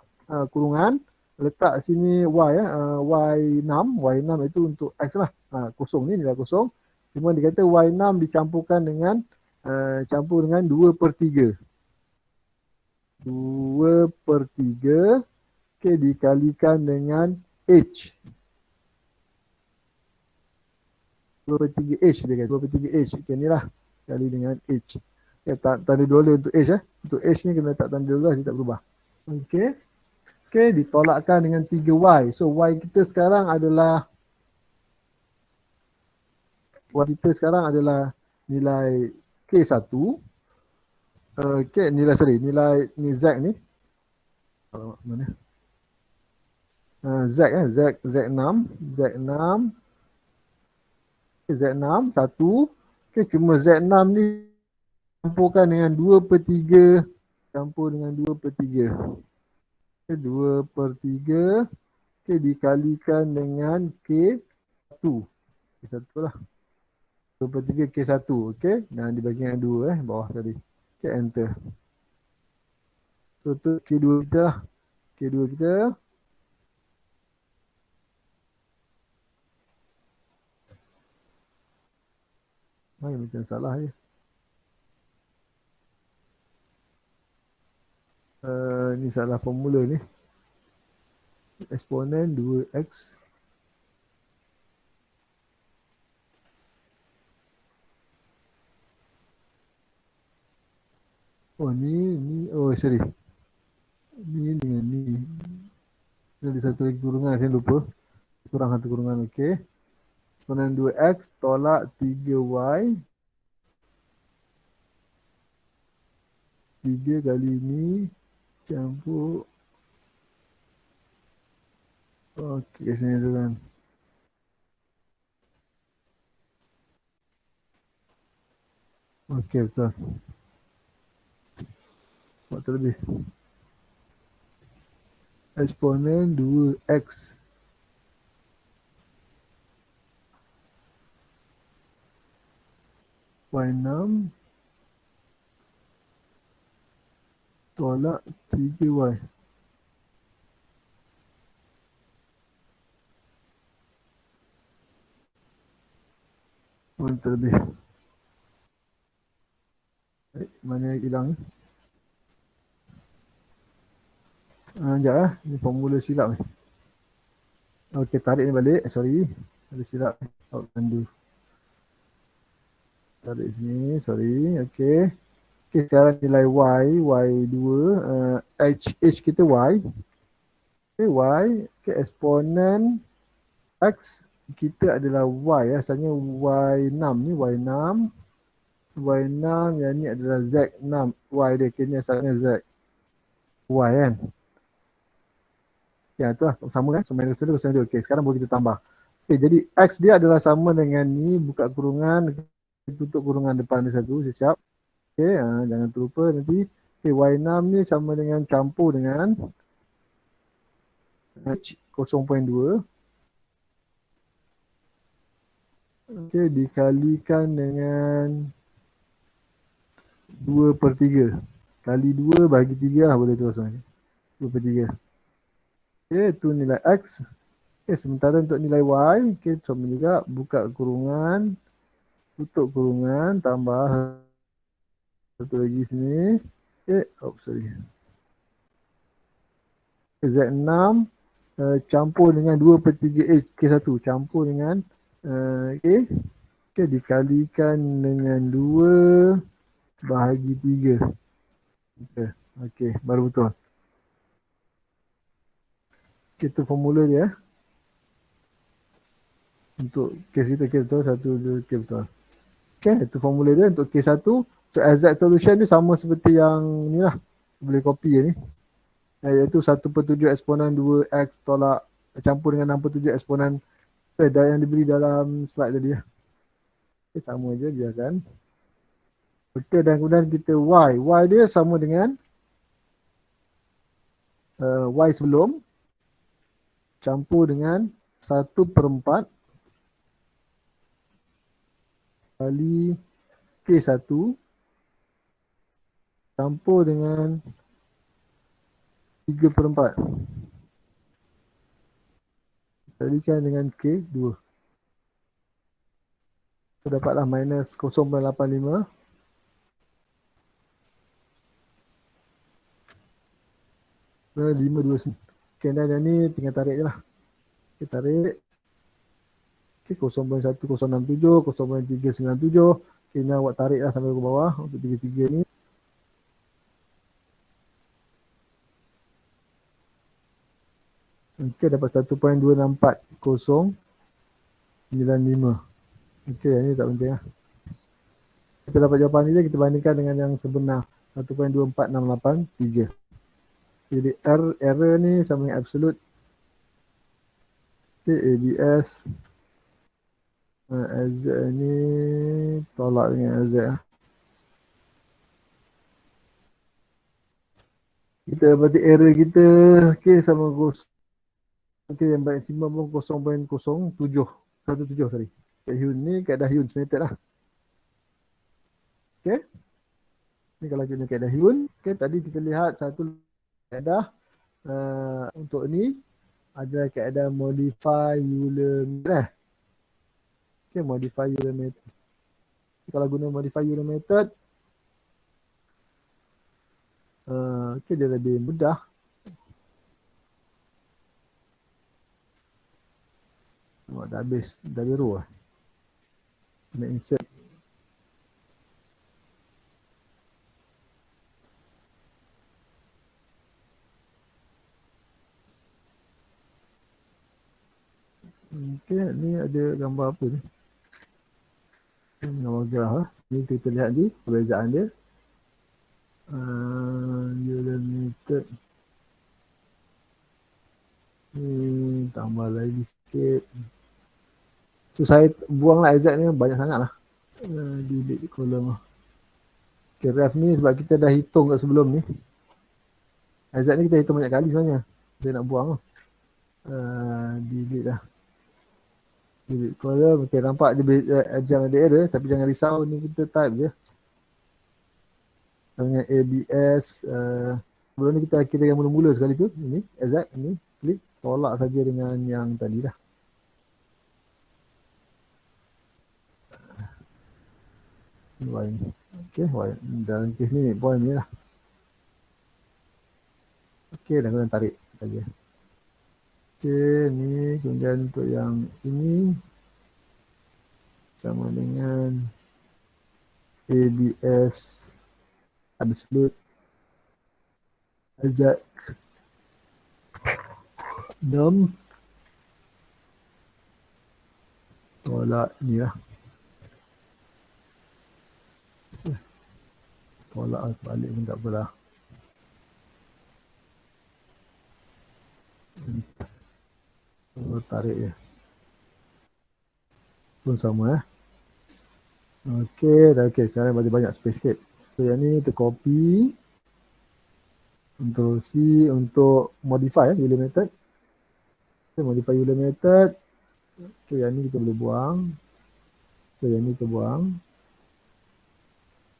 Speaker 1: kurungan, letak sini y y6 itu untuk x lah. Kosong ni nilai kosong. Cuma dia kata y6 dicampurkan dengan campur dengan 2/3. 2/3 okay, dikalikan dengan h. 2/3 h dia kata. 2/3 h. Okay, ni lah kali dengan h. Okay, tanda $, untuk h Untuk h ni kena letak tanda $, dia tak berubah. Okay. Okay, ditolakkan dengan 3y. So, y kita sekarang adalah Y kita sekarang adalah nilai K1. Nilai ni Z ni. Mana? Z6, Z6, Z6, 1. Okay, cuma Z6 ni campurkan dengan 2/3. Campur dengan 2/3. Okay, 2/3. Okay, dikalikan dengan K1. K1 lah. 2/3 K1. Okay, dan dibagi dengan 2 bawah tadi. Okay, enter. So, tu K2 kita lah. K2 kita. Macam salah je. Ni salah formula ni. Eksponen 2x. Oh ni. Oh sorry. Ni dengan ni. Ada satu lagi kurungan saya lupa. Kurang satu kurungan, okey. Eksponen 2x tolak 3y. 3 kali ni campur. Okey, sini tu kan. Okey, betul. Buat terlebih. Eksponen 2x. Y6 tolak 3y. Terlebih. Mana yang hilang? Sekejap lah. Ni formula silap ni. Okey, tarik ni balik. Sorry. Ada silap. Undo. Tarik sini. Sorry. Okey. Okey, sekarang nilai y. Y2. H kita y. Okey, y. Okey, eksponen x kita adalah y. Asalnya y6 ni. Y6. Y6 yang ni adalah Z6. Y dia. Okey, ni asalnya Z. Y kan. Ya, tu lah. Sama kan? Sama dengan 02. Okey, sekarang boleh kita tambah. Okey, jadi X dia adalah sama dengan ni. Buka kurungan. Tutup kurungan depan dia satu. Siap. Okey, jangan terlupa nanti. Okey, Y6 ni sama dengan campur dengan H 0.2. Okey, dikalikan dengan 2/3. Kali 2 bagi 3 lah boleh terus. 2/3. Okey, itu nilai X. Okey, sementara untuk nilai Y, okey, sama juga buka kurungan, tutup kurungan, tambah satu lagi sini. Okey, sorry. Z6 campur dengan 2/3 K1 campur dengan okey. Okey, dikalikan dengan 2 bahagi 3. Okey, baru betul. Kita formula dia untuk kes kita. Okey, betul. 1, 2, okey, betul. Okey, itu formula dia untuk K1. So exact solution ni sama seperti yang ni lah. Boleh copy ni. Iaitu 1/7 eksponen 2x tolak campur dengan 6/7 eksponen yang diberi dalam slide tadi ya. Okay, sama je dia kan. Okey, dan kemudian kita y. Y dia sama dengan y sebelum campur dengan 1/4 kali K1 campur dengan 3/4 kalikan dengan K2. So, dapatlah minus 0.85. So, 529. Okay, dan yang ni tinggal tarik je lah. Okay, tarik. Okay, 0.1067, 0.397. Okay, ni awak tarik lah sampai ke bawah untuk 33 ni. Okay, dapat 1.264,095. Okey, yang ni tak penting lah. Kita dapat jawapan ni je, kita bandingkan dengan yang sebenar. 1.24683. Jadi error ni sama dengan absolute. Okay, ABS. AZ ni tolak dengan AZ lah. Kita dapati error kita sama yang maksimum pun 0.07 sorry. Kat Hyun ni kaedah Hyun method lah. Okay. Ni kalau guna kaedah Hyun. Okay, tadi kita lihat satu kaedah untuk ni ada kaedah modify Euler method. Okay, modify Euler method. Kalau guna modify Euler method, okay, dia lebih mudah. Dah habis, dah biru lah. Kena insert. Okay, ni ada gambar apa ni? Gambar graf lah. Ni kita lihat ni perbezaan dia. Euler method. Ni tambah lagi sikit. So saya buanglah exact ni banyak sangat lah. Delete kolom lah. Okay, ref ni sebab kita dah hitung kat sebelum ni. Exact ni kita hitung banyak kali sebenarnya. Saya nak buang lah. Delete lah. Delete kolom. Okay, nampak dia jangan ada error. Tapi jangan risau, ni kita type je. Dengan ABS. Sebelum ni kita kira yang mula-mula sekali tu. Ini exact. Ini klik. Tolak saja dengan yang tadi dah. Y ni. Okay, Y. Dalam kes ni, point ni lah. Okay, dah kena tarik saja. Okay, ni kemudian untuk yang ini sama dengan ABS absolute azad norm tolak ni lah. Tolak balik pun tak apalah. Tarik je. Pun sama Okey, dah okey. Sekarang banyak space sikit. So yang ni kita copy. Ctrl C untuk modify Euler method. Okay, modify Euler method. Okay, yang ni kita boleh buang. So yang ni kita buang.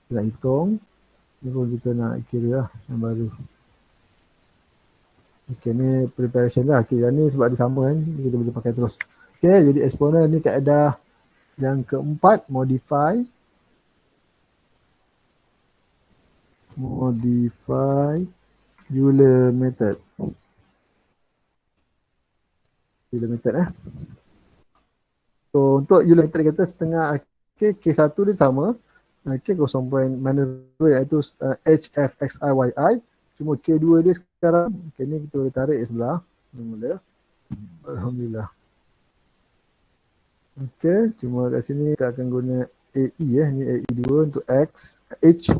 Speaker 1: Kita nak hitung. Ni pun kita nak kira lah yang baru. Okay, ni preparation lah. Okay, yang ni sebab dia sama kan. Kita boleh pakai terus. Okay, jadi exponent ni kaedah yang keempat, modify Euler method. Euler method So untuk Euler method kata setengah K1 dia sama. K 0.2 iaitu HFXIYI. Cuma K2 dia sekarang. Ni kita boleh tarik sebelah. Alhamdulillah. Okay, cuma kat sini kita akan guna AE ni AE2 untuk X, H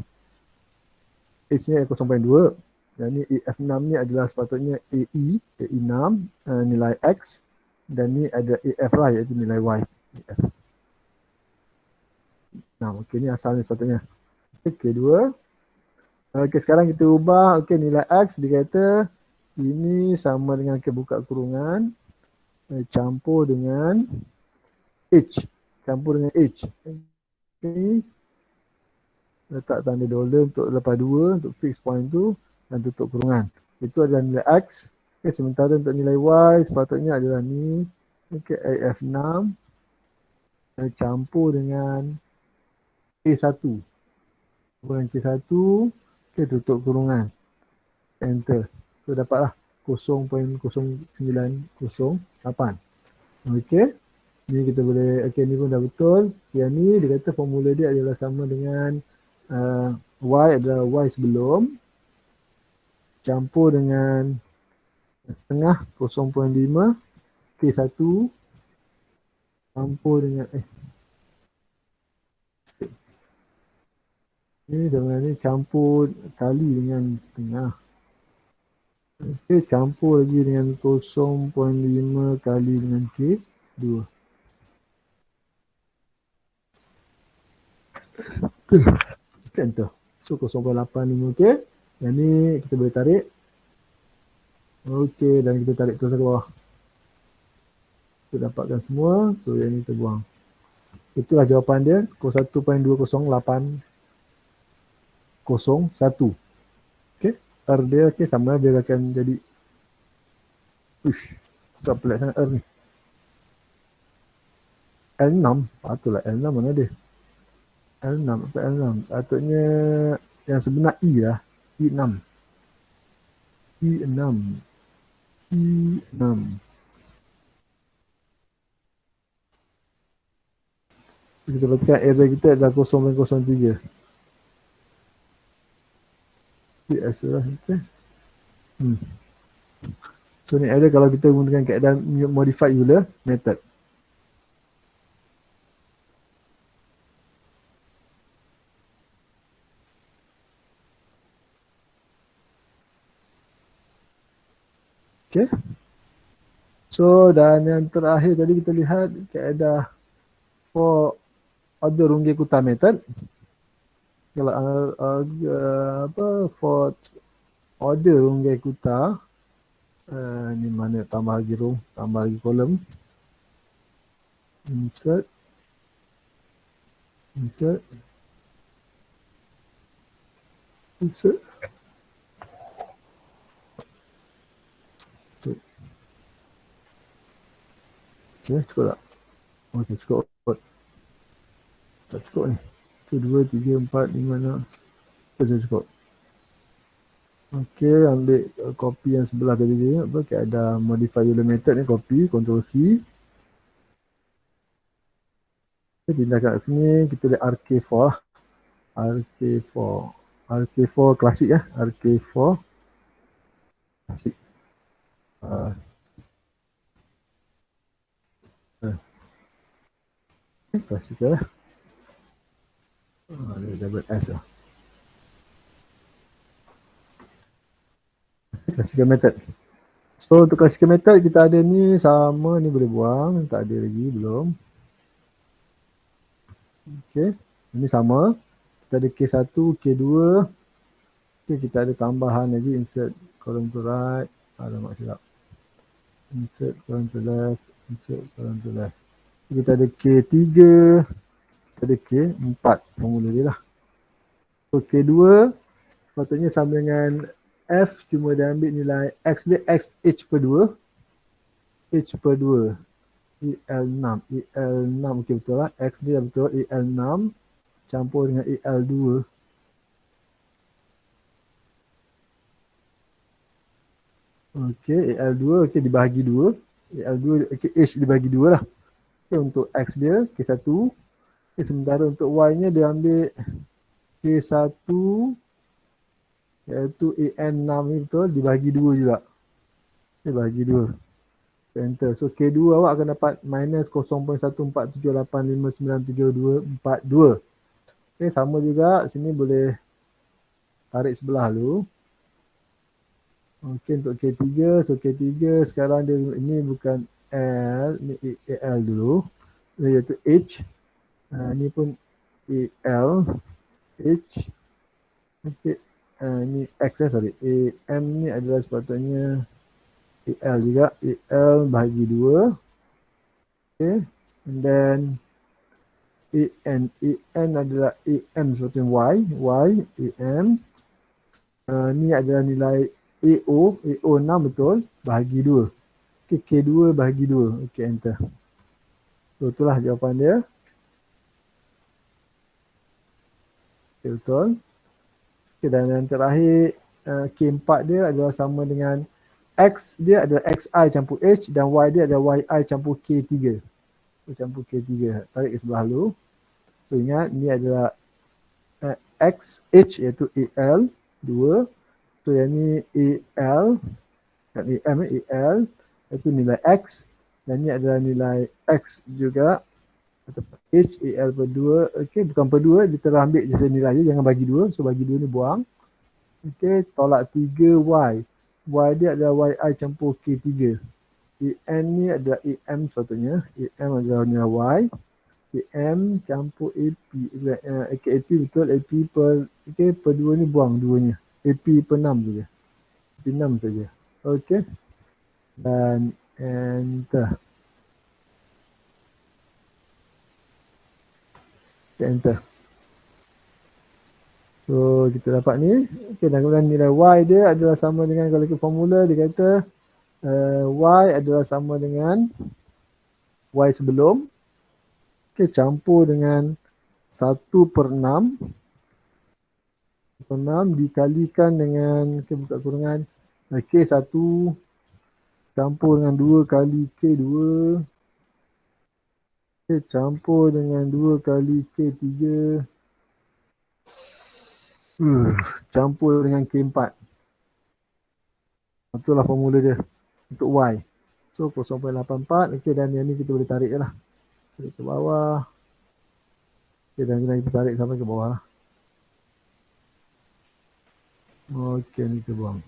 Speaker 1: ni 0.2. Dan ni EF6 ni adalah sepatutnya AE6 nilai X. Dan ni ada AF lah iaitu nilai Y. AF. Nah, okey ni asalnya sepatutnya. Okey, kedua. Okey, sekarang kita ubah okey nilai X dikata ini sama dengan buka kurungan campur dengan H. Campur dengan H. Okey. Letak tanda dollar untuk lepas 2 untuk fix point tu dan tutup kurungan. Itu adalah nilai X. Okay, sementara untuk nilai Y sepatutnya adalah ni. Okay, AF6 campur dengan K1. Kurang K1. Okay, tutup kurungan. Enter. So dapatlah 0.0908. Okay. Ni kita boleh, okay ni pun dah betul. Yang ni dia kata formula dia adalah sama dengan Y adalah Y sebelum campur dengan setengah 0.5 K1 campur dengan Ini sama ni campur kali dengan setengah. Okey, campur lagi dengan 0.5 kali dengan K2. Kan tu. So 0.85 K. Yang ni kita boleh tarik. Okey, dan kita tarik terus ke bawah. Kita dapatkan semua. So yang ni kita buang. Itulah jawapan dia. 1.20801. Okey. R dia okey sama dia akan jadi tak pelik sangat R ni. L6. Patutlah L6 mana dia? L6 apa L6? Patutnya yang sebenar E lah. E6. E6. E6. Kita perhatikan error kita adalah 0.03. PS lah kita. So ni error kalau kita gunakan keadaan modified Euler method. Okay. So dan yang terakhir tadi kita lihat keadaan for order Runge-Kutta method. Kalau for order Runge-Kutta ni mana tambah lagi row, tambah lagi kolom. Insert. Okay, cukup tak? Okay, cukup. Tak cukup ni. 1, 2, 3, 4, 5, 6. Cukup. Okay, ambil copy yang sebelah tadi dia. Okay, ada modify Euler method ni, copy, Ctrl C. Okay, pindah kat sini, kita lihat RK4 lah. RK4 klasik lah. RK4 klasik. Klasik lah. Ada double S lah. Classical method. So untuk classical method kita ada ni sama ni boleh buang, tak ada lagi belum. Okey, ini sama. Kita ada K1, K2. Okey, kita ada tambahan lagi insert column to right. Alamak silap. Insert column to left, insert column to left. Kita ada K3, kita ada K4 formula dia lah. So K2 sepatutnya sama dengan F, cuma dia ambil nilai X dia X H per 2. H per 2. EL6. EL6 okey betul lah. X dia betul. EL6 campur dengan EL2. Okey, EL2 okey dibahagi 2. EL2 okey H dibahagi 2 lah. Okey untuk X dia K1. Okay, sementara untuk Y-nya dia ambil K1 iaitu EN6 ni betul dibahagi 2 juga. Okay, bahagi 2. Enter. So K2 awak akan dapat minus 0.14785597242. Okay, sama juga. Sini boleh tarik sebelah dulu. Okay, untuk K3. So K3 sekarang dia ini bukan L. Ini AL dulu. Iaitu H. Ini pun AL. H. Okay. Ini X sorry. AM ni adalah sepatutnya AL juga. AL bahagi 2. Okay. And then AN adalah AM sepatutnya Y. AM. Ni adalah nilai AO 6 betul. Bahagi 2. Okay, K2 bahagi 2. Okay, enter. So, itulah jawapan dia. Okay, betul. Okay, dan yang terakhir K4 dia adalah sama dengan X dia adalah XI campur H dan Y dia adalah YI campur K3. So, campur K3. Tarik ke sebelah dulu. So, ingat ni adalah XH iaitu AL 2. So, yang ni AL dan AM AL iaitu nilai X dan ni adalah nilai X juga H AL per 2. Okey, bukan per 2, kita dah ambil je nilai je, jangan bagi 2. So bagi 2 ni buang. Okey, tolak 3 Y. Y dia adalah YI campur K3. EN ni adalah EM sepatutnya. EM adalah nilai Y. AM campur AP. AP betul. AP per, okay, per 2 ni buang 2 nya. AP per 6 saja. AP 6 saja. Okey. Dan enter. Okay, enter. So kita dapat ni. Okay, dan kemudian nilai Y dia adalah sama dengan, kalau ikut formula dia kata Y adalah sama dengan Y sebelum. Okay, campur dengan 1/6 dikalikan dengan, okay, buka kurungan, K1 campur dengan 2 kali K2, okay, campur dengan 2 kali K3, campur dengan K4. Itulah formula dia untuk Y. So 0.84. Okay, dan yang ni kita boleh tarik je lah. Tarik ke bawah. Okay, dan kita tarik sampai ke bawah lah. Okay, ni kita buang.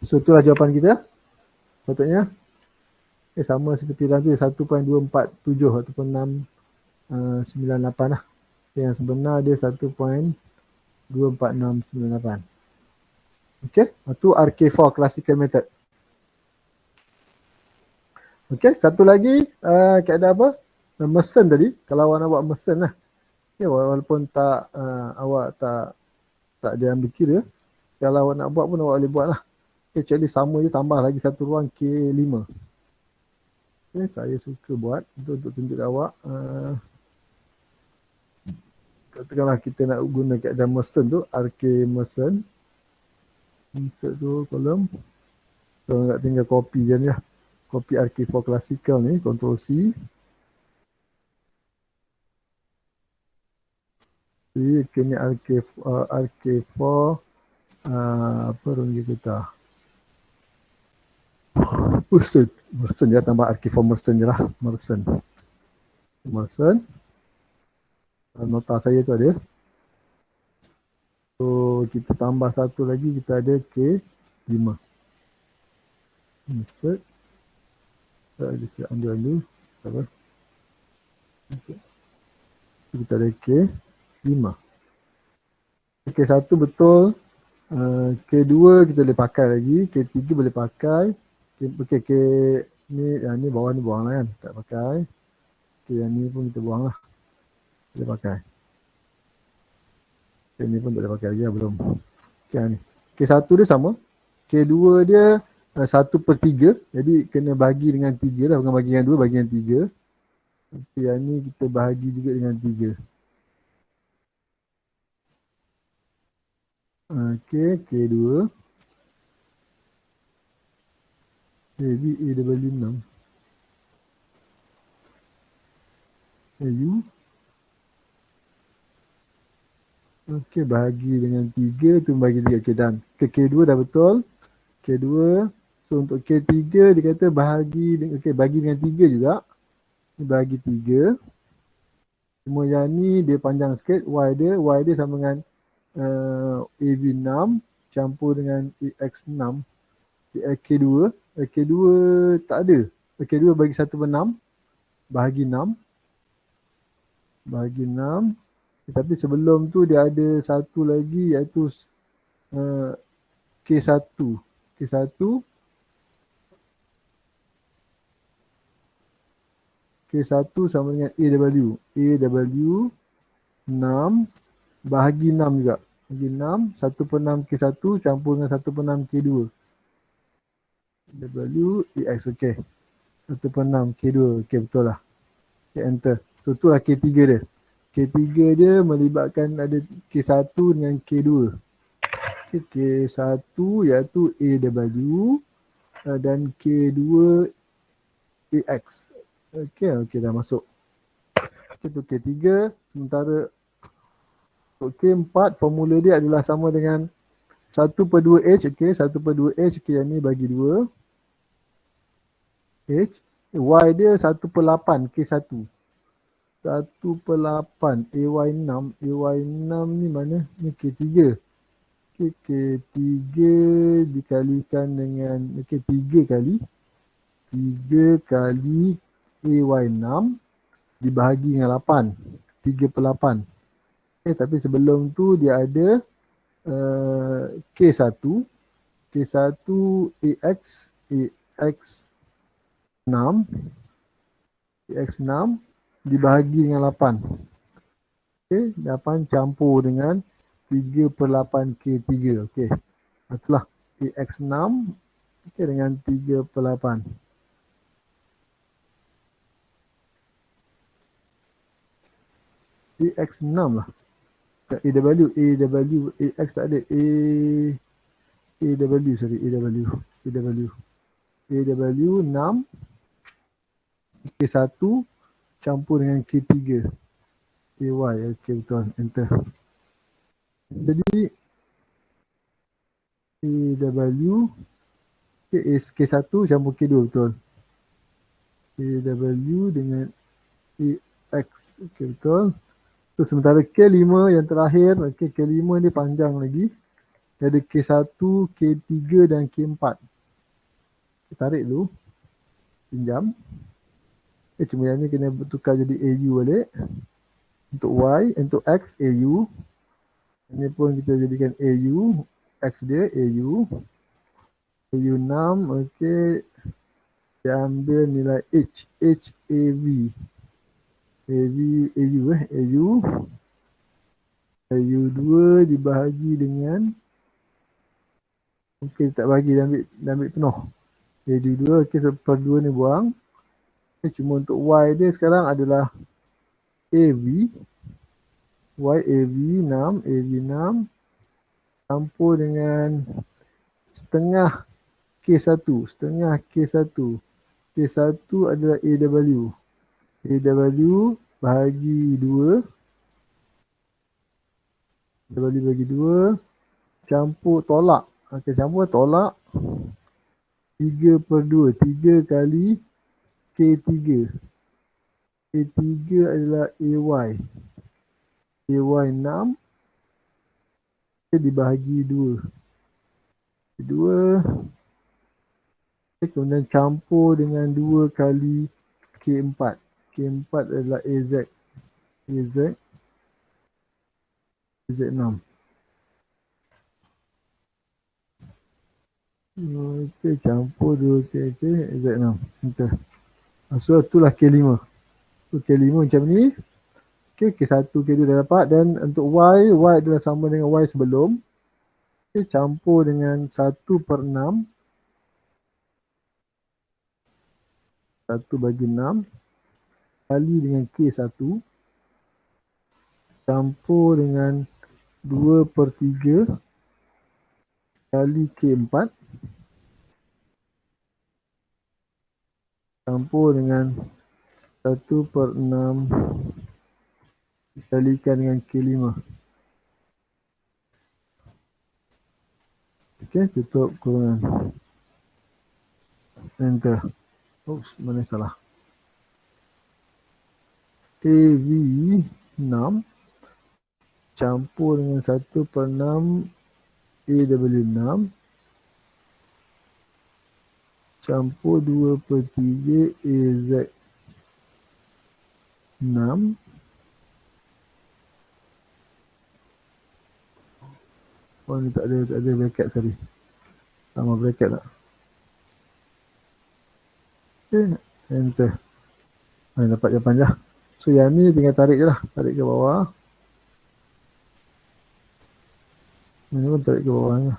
Speaker 1: So itulah jawapan kita. Patutnya sama seperti tadi 1.247 ataupun 698 lah. Yang sebenar dia 1.24698. Okay, itu RK4 classical method. Okay, satu lagi keadaan apa? Mesin tadi. Kalau awak nak buat mesin lah. Okay, walaupun tak awak tak dia ambil kira. Kalau awak nak buat pun awak boleh buat lah. Okay, jadi sama je, tambah lagi satu ruang K5. Okay, saya suka buat untuk tunjuk awak. Katakanlah kita nak guna keadaan mesin tu, RK mesin. Insert tu kolom. So nak tinggal copy je ni lah. Copy RK4 classical ni, Ctrl C. Ini RK4 apa orang kita? Mersen dia tambah RK4 Mersen je lah. Mersen. Nota saya tu ada. So kita tambah satu lagi, kita ada K5. Insert. Kita undo. Apa? Okay. Kita ada K5. K1 betul. K2 kita boleh pakai lagi. K3 boleh pakai. K ni bawah ni buang lah kan. Tak pakai. Yang ni pun kita buang lah. Boleh pakai. Ni pun tak boleh pakai lagi lah, belum. Ni. K1 dia sama. K2 dia 1/3. Jadi kena bagi dengan 3 lah. Bukan bagi dengan 2, bagi dengan 3. Okay, yang ni kita bahagi juga dengan 3. Okay, K2. Jadi AW6. U. Okey, bahagi dengan 3 tu bagi 3. Okey, dan ke K2 dah betul. K2. So untuk K3 dia kata bahagi dengan, okey, bagi dengan 3 juga. Ni bahagi 3. Cuma yang ni dia panjang sikit. Y dia sama dengan AV6 campur dengan EX6. K2 tak ada. K2 bagi 1/6 bahagi 6. Bahagi 6. Tapi sebelum tu dia ada satu lagi iaitu K1. K1 sama dengan AW 6 bahagi 6 juga. Bahagi 6, 1/6 K1 campur dengan 1/6 K2. W EX, okey. 1/6 K2, okey, betul lah. Okay, enter. So itulah K3 dia. K3 dia melibatkan ada K1 dengan K2. Okay, K1 iaitu AW dan K2 AX. Okey, dah masuk. Okay, tu K3. Sementara untuk K4 formula dia adalah sama dengan 1/2H. Okey, 1/2H. Okey, yang ni bagi 2. H. Y dia 1/8 K1. 1/8 AY6. AY6 ni mana? Ni K3. Okay, K3 dikalikan dengan okay, 3 kali AY6 dibahagi dengan 8. 3/8. Okay, tapi sebelum tu dia ada K1. K1 AX6 AX6 dibahagi dengan 8. Okay, 8 campur dengan 3/8 K3. Okay, itulah AX6 okay, dengan 3/8. AX6 lah. AW AX tak ada. AW 6 K1 campur dengan K3 AY. Okay, betul. Enter. Jadi AW K1 campur K2, betul. AW dengan AX. Okay, betul. So, sementara K5 yang terakhir, okay, K5 ni panjang lagi. Dia ada K1, K3 dan K4. Kita tarik dulu. Pinjam. Cuma yang ni kena tukar jadi AU balik. Untuk Y, untuk X, AU. Ini pun kita jadikan AU. X dia, AU. AU6, okay. Dia ambil nilai H. H, AV. AV, AU AU. AU2 dibahagi dengan okay, tak bagi, dia ambil penuh. AU2, okay, so per 2 ni buang. Okay, cuma untuk Y dia sekarang adalah AV. Y AV6, AV6 campur dengan setengah K1. Setengah K1. K1 adalah AW. AW bahagi 2. AW bagi 2. Campur tolak. Okay, campur tolak. 3/2. 3 kali K3. K3 adalah AY. AY6 dibahagi 2. 2. Kemudian campur dengan 2 kali K4. K4 adalah AZ. AZ. AZ6. Okay, campur 2 K AZ6. Enter. So, itulah K5. So, K5 macam ni. Okay, K1, K2 dah dapat. Dan untuk Y, Y adalah sama dengan Y sebelum. Okay, campur dengan 1/6. 1 bagi 6. Kali dengan K1. Campur dengan 2/3. Kali K4. Campur dengan 1/6 dikalikan dengan K5. Okey, tutup kurungan. Enter. Oops, mana salah. AV6 campur dengan 1/6 AW6 campur 2/3 AZ6 oh ni tak ada bracket tadi. Sama bracket tak? Okay, enter. Dapat jawapan dah. So yang ni tinggal tarik je lah. Tarik ke bawah. Ini pun tarik ke bawah je.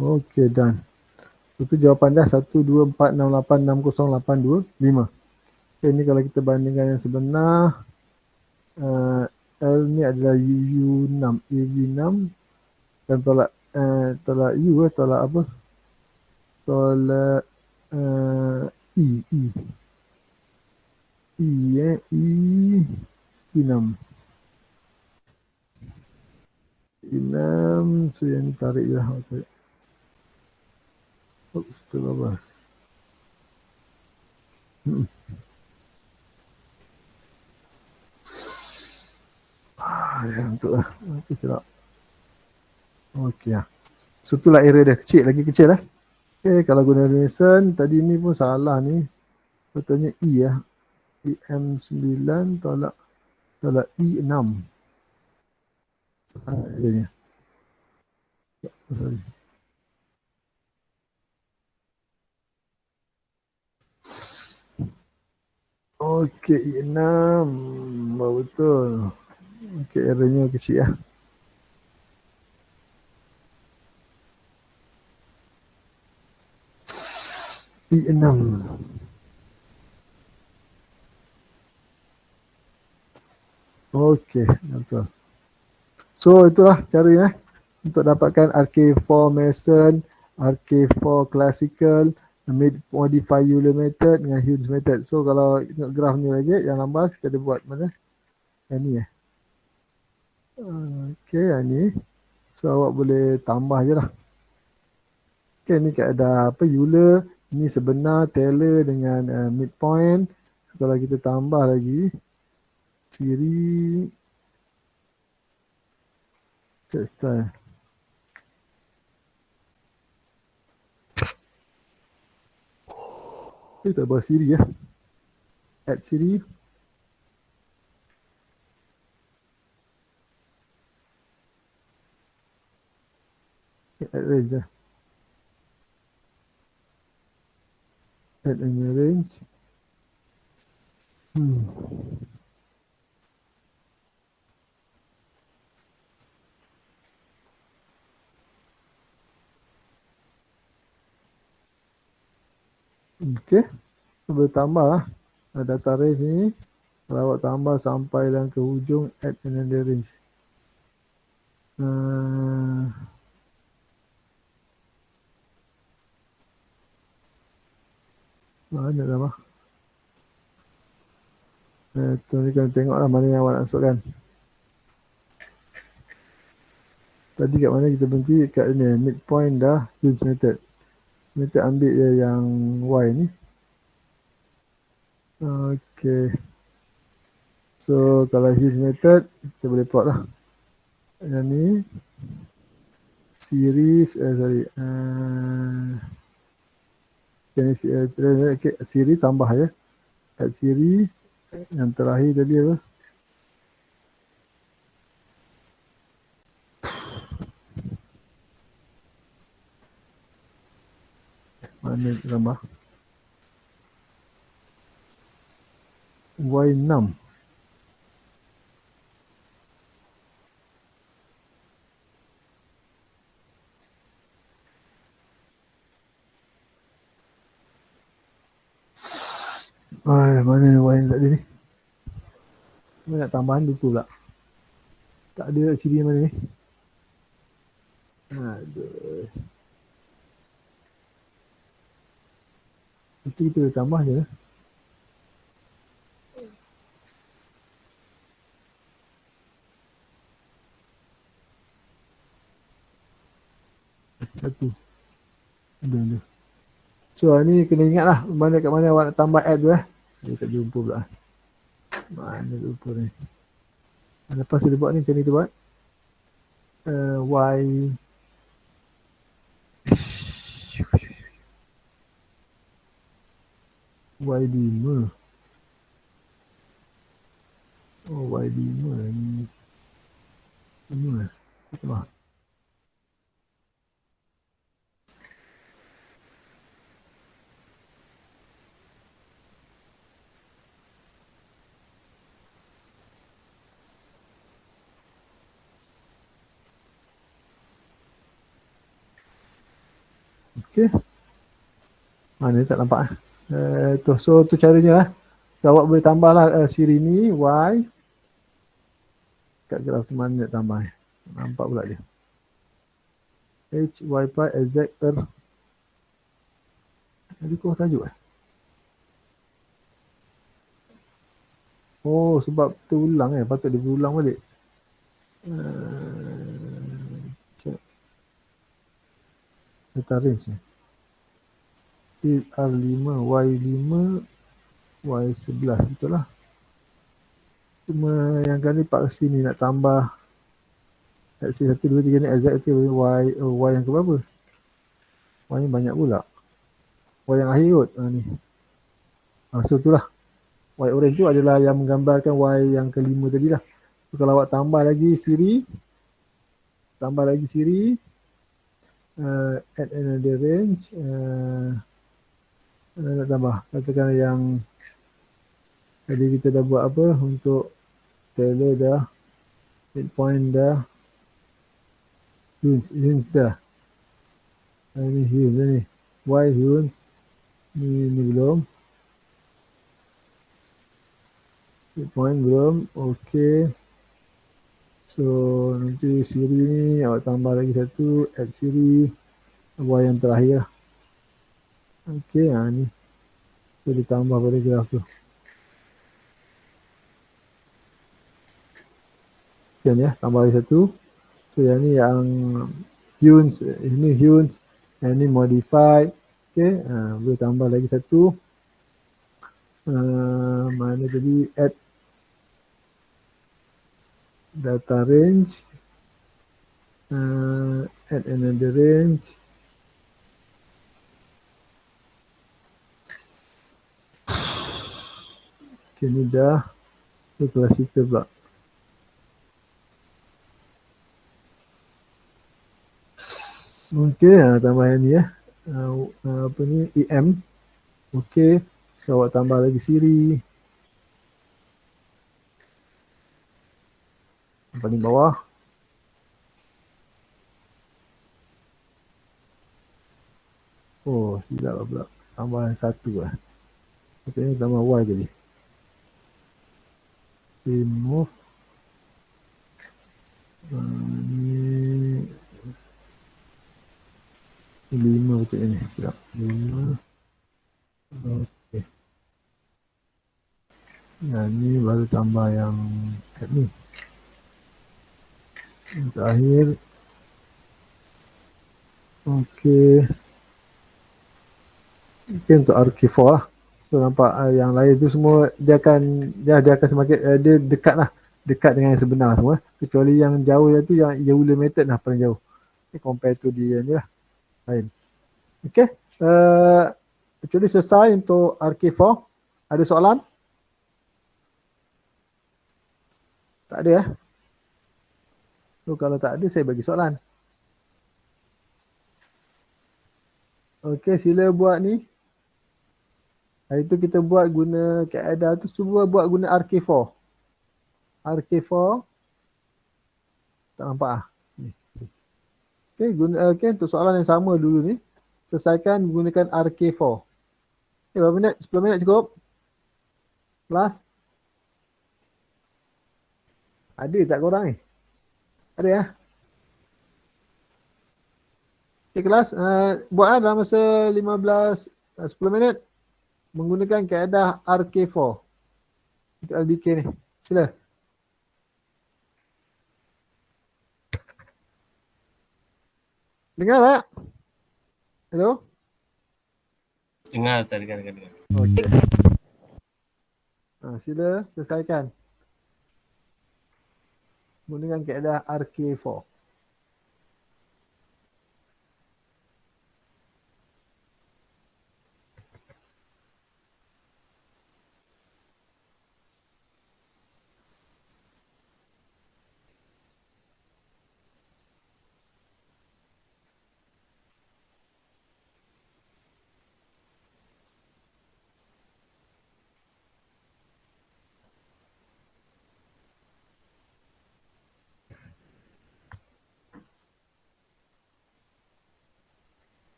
Speaker 1: Okay, done. Itu jawapan dah 1, 2, 4, 6, 8, 6, 0, 8, 2, 5. Okay, ni kalau kita bandingkan yang sebenar, L ni adalah UU6, AV6 dan tolak U, tolak apa? Tolak E, E6. 6. So yang ni tarik je lah. Oops, terbabas. Yang tu lah. Okey, silap. Okey lah. So tu lah area dia. Kecil, lagi kecil lah. Okay, kalau guna Renaissance, tadi ni pun salah ni. Betulnya E lah. EM9 tolak E6. Dia ni. Sorry. Okey, E6. Betul. Okey, errornya kecil lah. E6. Okey, betul. So itulah caranya untuk dapatkan RK4 Mason, RK4 Classical, Modify Euler method dengan Humes method. So kalau tengok graf ni lagi, yang lambat kita ada buat mana? Yang ni Okey, yang ni. So awak boleh tambah je lah. Okey, ni ada apa? Euler. Ini sebenar, Taylor dengan midpoint. So kalau kita tambah lagi, siri style. Kita tambah siri ya. Add siri. Add range lah. Add any range. Okey. Boleh tambah lah. Data range ni. Kalau awak tambah sampai dan ke hujung, add another range. Mana tambah? Tu ni kena tengok lah mana yang awak nak masukkan. Tadi kat mana kita berhenti? Kat ni, midpoint dah, Humes method. Kita ambil je yang Y ni. Okay. So kalau Humes method, kita boleh plot lah. Yang ni, series, okay, siri tambah ya. Add siri. Yang terakhir tadi apa? Mana tambah? Y6. Mana Y tadi ni? Mana nak tambahan lupa pula. Tak ada siri mana ni? Aduh. Itu kita tambah je lah. Satu. Ada. So ni kena ingat lah mana kat mana awak nak tambah add tu Dia tak jumpa pula. Mana lupa ni. Lepas kita buat ni macam ni kita buat. Y Y5. Oh Y5 ni. Ini lah. Okey. Mana tak nampak tu. So tu caranya lah. So, awak boleh tambah lah siri ni Y. Kat graf tu mana nak tambah nampak pula dia. H, Y, Pi, Z, R. Jadi kurang sajuk Oh sebab terulang patut dia berulang balik. data range ni. R5, Y5, Y11, betul lah. Cuma yang kali part sini nak tambah X 1, 2, 3 ni exact Y, Y yang ke berapa? Y ni banyak pula. Y yang akhir kot. Ni. So tu lah. Y orange tu adalah yang menggambarkan Y yang kelima tadi lah. So, kalau awak tambah lagi siri, add another range, nak tambah. Katakan yang tadi kita dah buat apa untuk Taylor dah, midpoint dah, Hunes dah. Ini Hunes dah ni. Y Hunes. Ni belum. Midpoint belum. Okay. So nanti siri ni awak tambah lagi satu, add siri, Y yang terakhir lah. Okay, ni. So ditambah pada graf tu. Sekian ya, tambah lagi satu. So yang ni yang Hunes, ini Hunes, yang ni modified. Okay, boleh tambah lagi satu. Mana tadi, add data range, add another range. Okay, ni dah. Itu classical pula. Okey, tambahan ni ya. Apa ni, EM. Okey, so awak tambah lagi siri. Paling bawah. Oh, silap pula. Tambahan satu lah. Okey, tambah Y tadi. Remove. Ni 5 betul ni. Silap. 5. Okey. Yang ni baru tambah yang add ni. Yang terakhir. Okey. Okey, untuk RK4 lah. So nampak yang lain tu semua dia akan semakin dia dekat lah. Dekat dengan yang sebenar semua. Kecuali yang jauh tu yang Euler method lah paling jauh. Okay, compare to dia ni lah. Lain. Okay. Actually selesai untuk RK4. Ada soalan? Tak ada ya? So kalau tak ada saya bagi soalan. Okay, sila buat ni. Hari tu kita buat guna kaedah tu, cuba buat guna RK4. RK4. Tak nampak ah. Okay, untuk soalan yang sama dulu ni. Selesaikan menggunakan RK4. Okay, berapa minit? 10 minit cukup? Kelas? Ada tak korang ni? Ada ya? Okay, kelas. Buat dalam masa 10 minit. Menggunakan kaedah RK4. Untuk LDK ni. Sila. Dengar tak? Hello?
Speaker 2: Dengar.
Speaker 1: Okey. Sila selesaikan. Menggunakan kaedah RK4.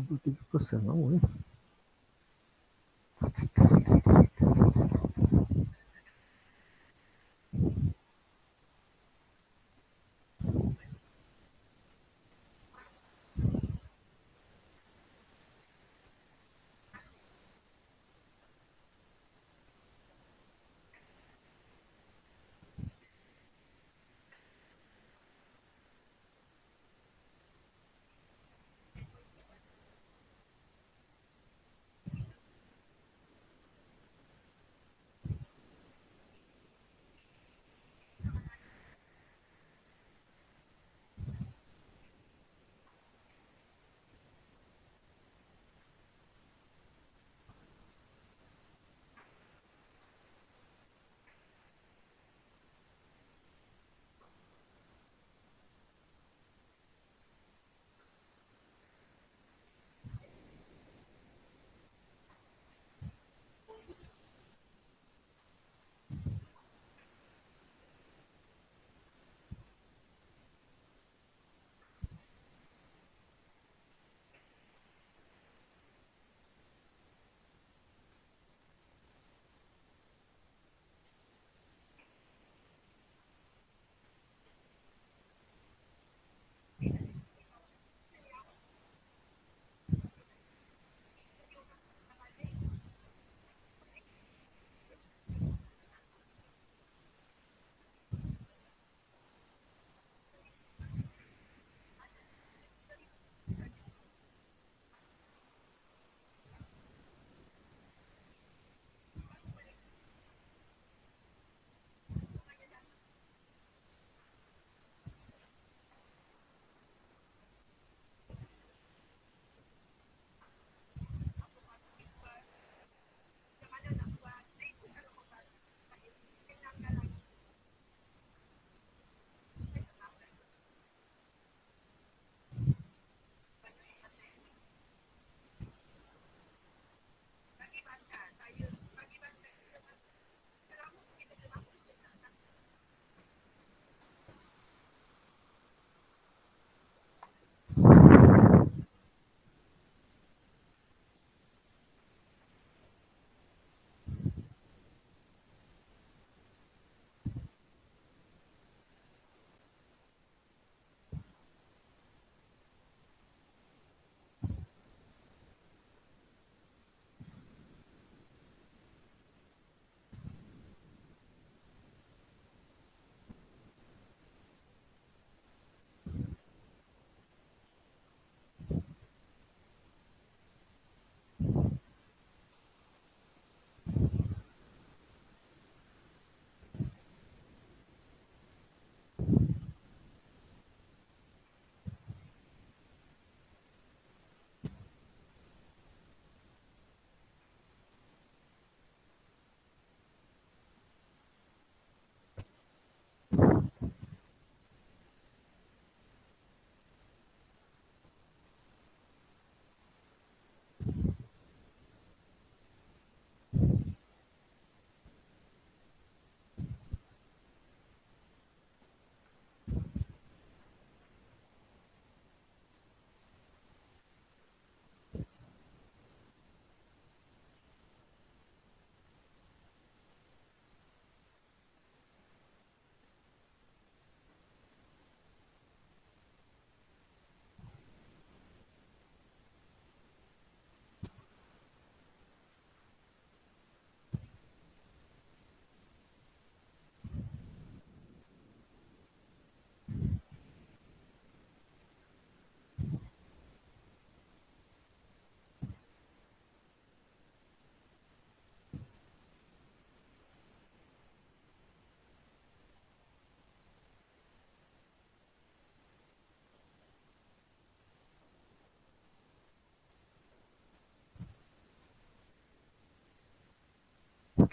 Speaker 1: 33% lama ni.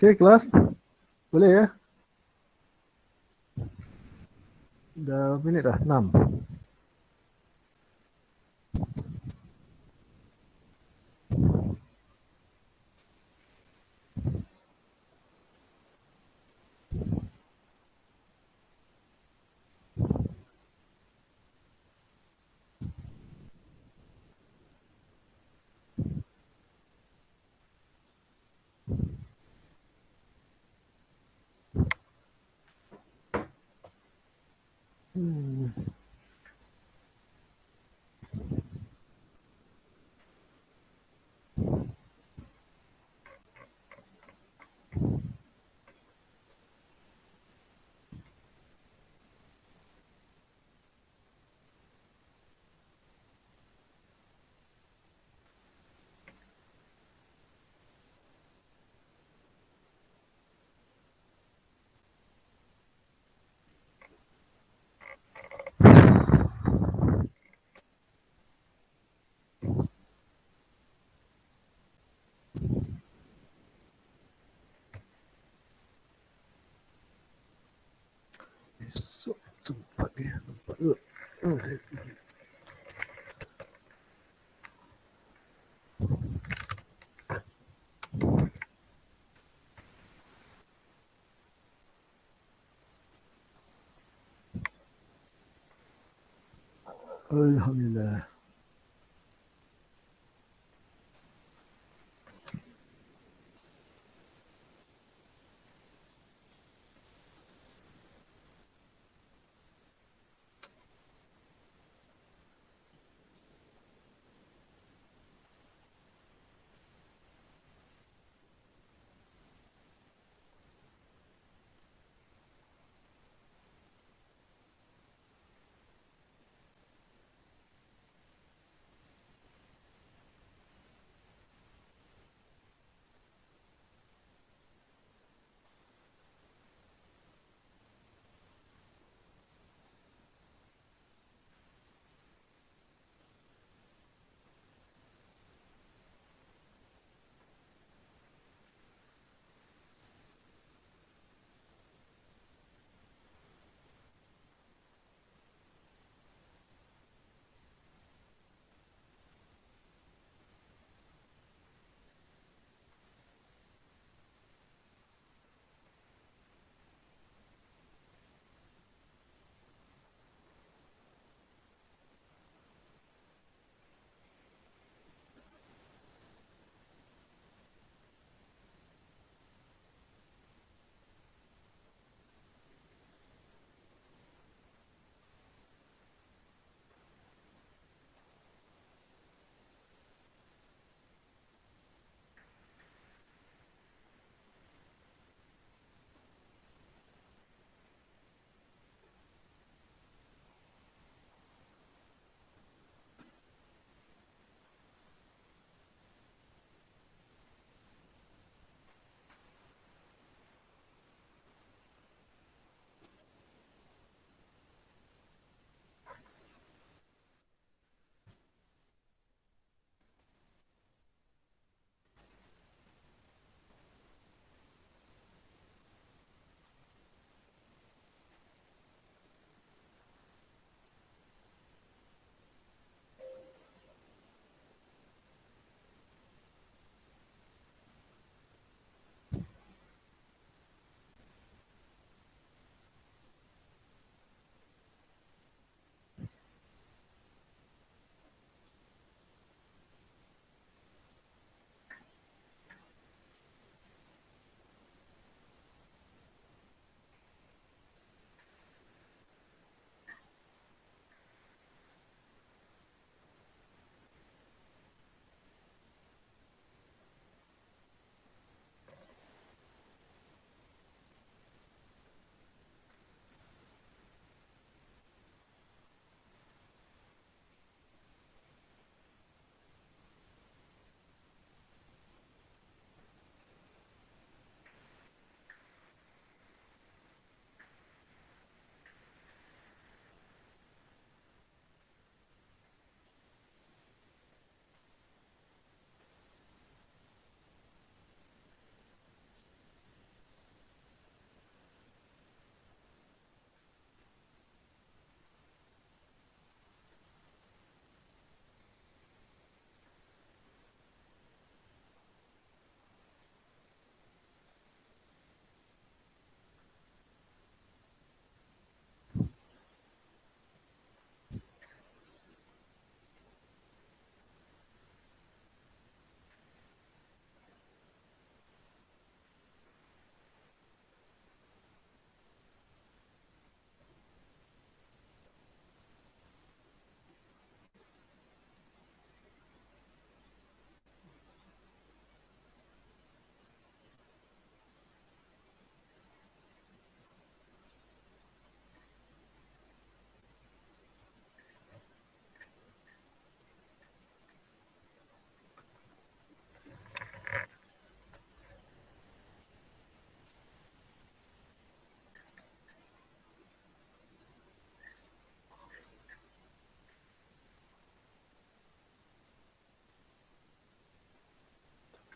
Speaker 1: Okey kelas, boleh ya? Dah minit dah, 6. Hmm. Esok sempat dia nampak juga. Alhamdulillah.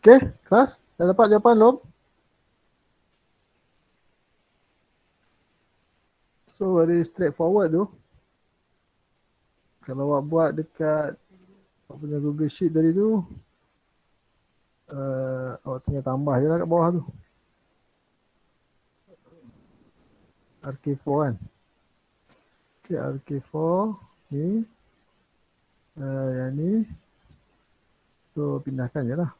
Speaker 1: Okay, kelas? Dah dapat jawapan belum? So, very straightforward tu. Kalau awak buat dekat awak punya Google Sheet tadi tu, awak tinggal tambah je lah kat bawah tu. RK4 kan. Okay, RK4 ni, yang ni, so pindahkan je lah.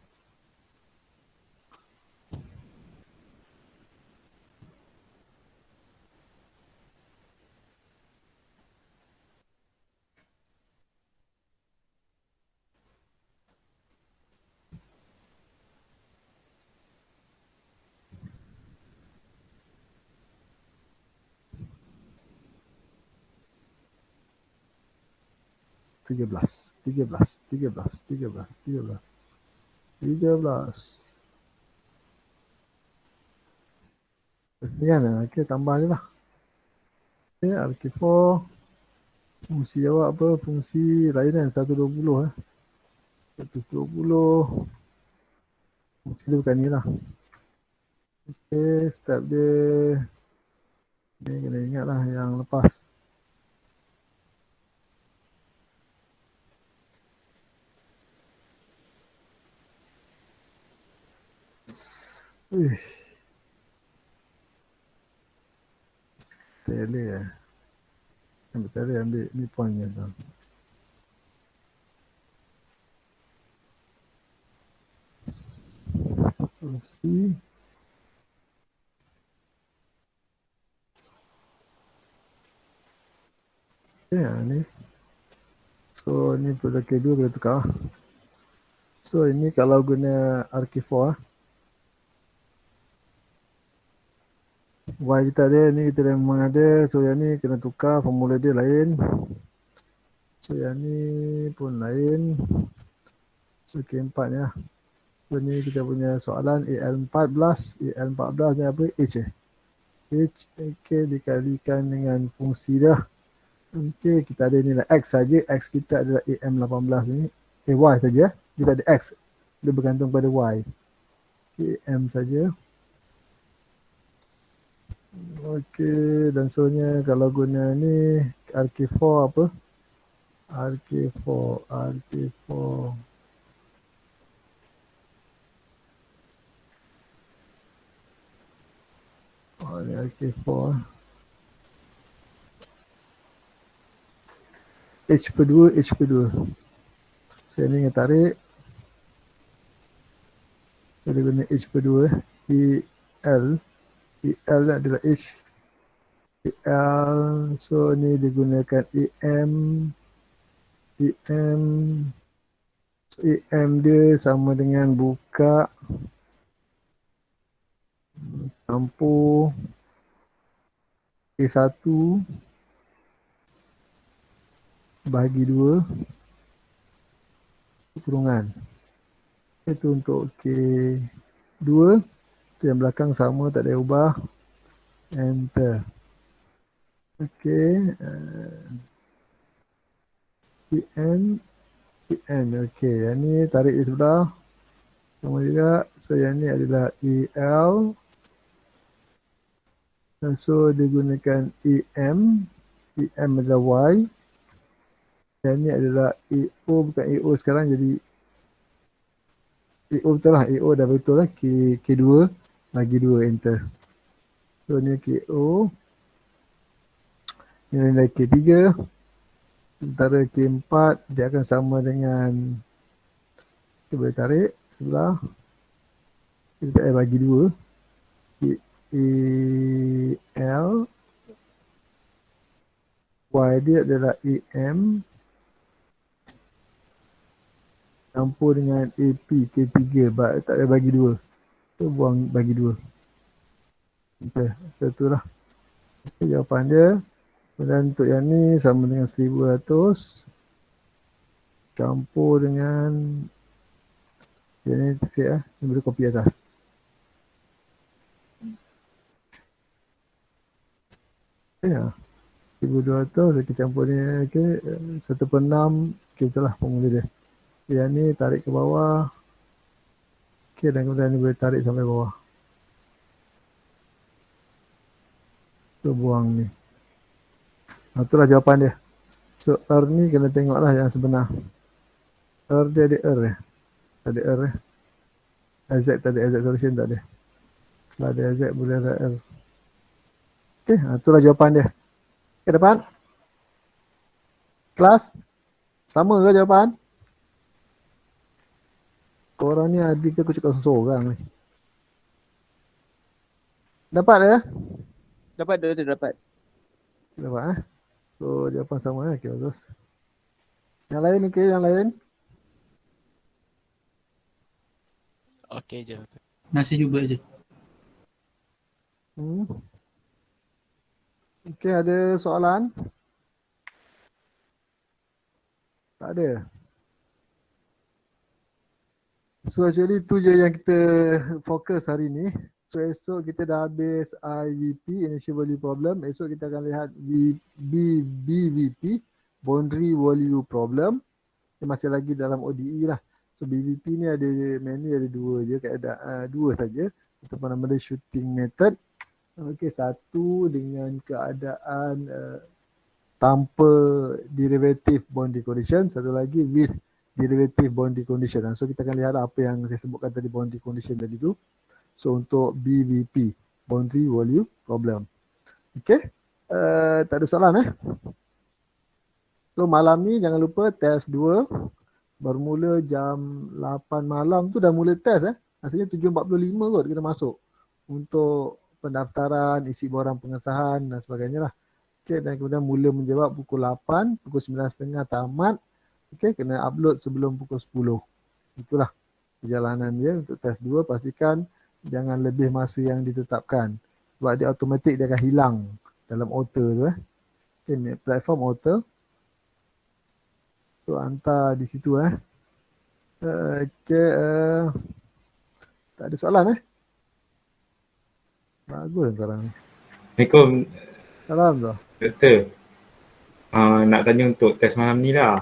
Speaker 1: Tiga belas. Ni kan, okay, tambah je lah. Okay, RK4. Fungsi awak apa? Fungsi lain kan, 120 120. Fungsi dia bukan ni lah. Okay, step dia. Ni kena ingat lah yang lepas. Uish. Tele ambil tele, ambil ni poinnya tu. Fungsi. Okay, ni. So, ni produk kedua boleh tukar. So, ini kalau guna RK4. Y kita ada, ni kita memang ada. So, yang ni kena tukar, formula dia lain. So, yang ni pun lain. So, K4 ni lah. So, ni kita punya soalan AL14. AL14 ni apa? H H, okay, dikalikan dengan fungsi dah. Okay, kita ada nilai X saja. X kita adalah AM18 ni. Y saja. Kita ada X. Dia bergantung pada Y. AM saja. Okey, dan soalnya kalau guna ni RK4 apa? RK4. Oh, ni RK4. H per 2, H per 2. Saya ni ingat tarik. Saya guna H per 2. EL. EL adalah H. EL. So, ni digunakan EM. EM. So, EM dia sama dengan buka. Campur. K1. Bahagi 2. Kurungan. Itu untuk K2. Itu yang belakang sama, tak ada ubah. Enter. Okey. PN. PN. Okey. Yang ni tarik di sebelah. Sama juga. So yang ni adalah EL. Dan so digunakan EM. EM adalah Y. Yang ni adalah EO. Bukan EO sekarang jadi EO betul lah. EO dah betul lah. K2 bagi 2. Enter. So ni KO. Ini nilai K3. Sementara K4 dia akan sama dengan, kita boleh tarik sebelah. Kita bagi 2. EL. Y dia adalah EM. Campur dengan AP K3. Tak ada bagi 2. Kita buang bagi 2. Okay, satu lah. Okay, jawapan dia. Dan untuk yang ni sama dengan 1200. Campur dengan yang ni sikit lah. Ni boleh kopi atas. Ya. 1200 kita campur ni. Okay. 1/6. Okay, betul lah formula dia. Yang ni tarik ke bawah. Okey, dan kemudian ni boleh tarik sampai bawah. Tu buang ni. Itulah jawapan dia. So R ni kena tengoklah yang sebenar. R dia ada R ya. Tak ada R ya. Z tak ada, Z solution tak ada. Kalau ada Z boleh ada R. Okey, itulah jawapan dia. Okey, depan. Kelas. Sama ke jawapan? Korang ni adik ke aku cakap seorang ni. Dapat ke?
Speaker 3: Dapat dia dapat.
Speaker 1: Dapat So jawapan sama okey bagus. Yang lain okey, yang lain?
Speaker 4: Okey je.
Speaker 5: Nasi cuba je.
Speaker 1: Okey, ada soalan? Tak ada. So actually tu je yang kita fokus hari ni. So esok kita dah habis IVP, Initial Value Problem. Esok kita akan lihat BVP, Boundary Value Problem. Dia masih lagi dalam ODE lah. So BVP ni ada mainly ada dua je, dua saja. Ataupun nama dia shooting method. Okey, satu dengan keadaan tanpa derivative boundary condition, satu lagi with derivative boundary condition. So kita akan lihat apa yang saya sebutkan tadi boundary condition tadi tu. So untuk BVP, Boundary Value Problem. Okay. Tak ada soalan So malam ni jangan lupa test 2. Bermula jam 8 malam tu dah mula test Rasanya 7.45 kot kita masuk. Untuk pendaftaran, isi borang pengesahan dan sebagainya lah. Okay, dan kemudian mula menjawab pukul 8, pukul 9.30 tamat. Okay, kena upload sebelum pukul 10. Itulah perjalanan dia untuk test 2. Pastikan jangan lebih masa yang ditetapkan. Sebab dia automatik dia akan hilang dalam auto tu Okay, platform auto. So hantar di situ Okay, tak ada soalan Bagus sekarang ni.
Speaker 6: Assalamualaikum.
Speaker 1: Salam tu.
Speaker 6: Doktor. Nak tanya untuk test malam ni lah.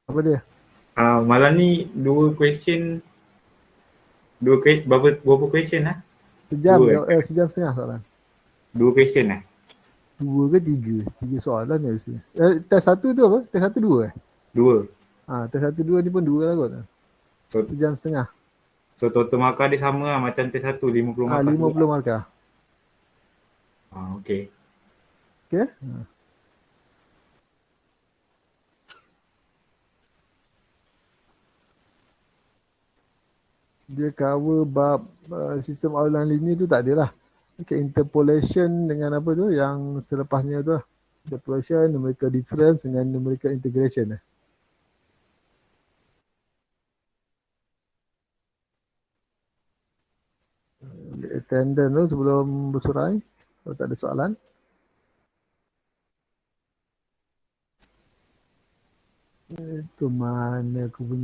Speaker 1: Apa dia?
Speaker 6: Malam ni dua question. Berapa question
Speaker 1: Sejam,
Speaker 6: dua,
Speaker 1: sejam setengah soalan.
Speaker 6: Dua question
Speaker 1: Dua ke tiga? Tiga soalan ni biasanya. Test satu tu apa? Test satu dua
Speaker 6: Dua.
Speaker 1: Test satu dua ni pun dua lah kot.
Speaker 6: So,
Speaker 1: Sejam setengah.
Speaker 6: so total markah dia sama lah macam test satu, 50 markah.
Speaker 1: 50 markah.
Speaker 6: Okay.
Speaker 1: Okay. Dia cover bab sistem awalan linear tu tak ada lah. Okay, interpolation dengan apa tu yang selepasnya tu lah. Interpolation, numerical difference dengan numerical integration attendance tu sebelum bersurai. Kalau tak ada soalan. Itu mana aku punya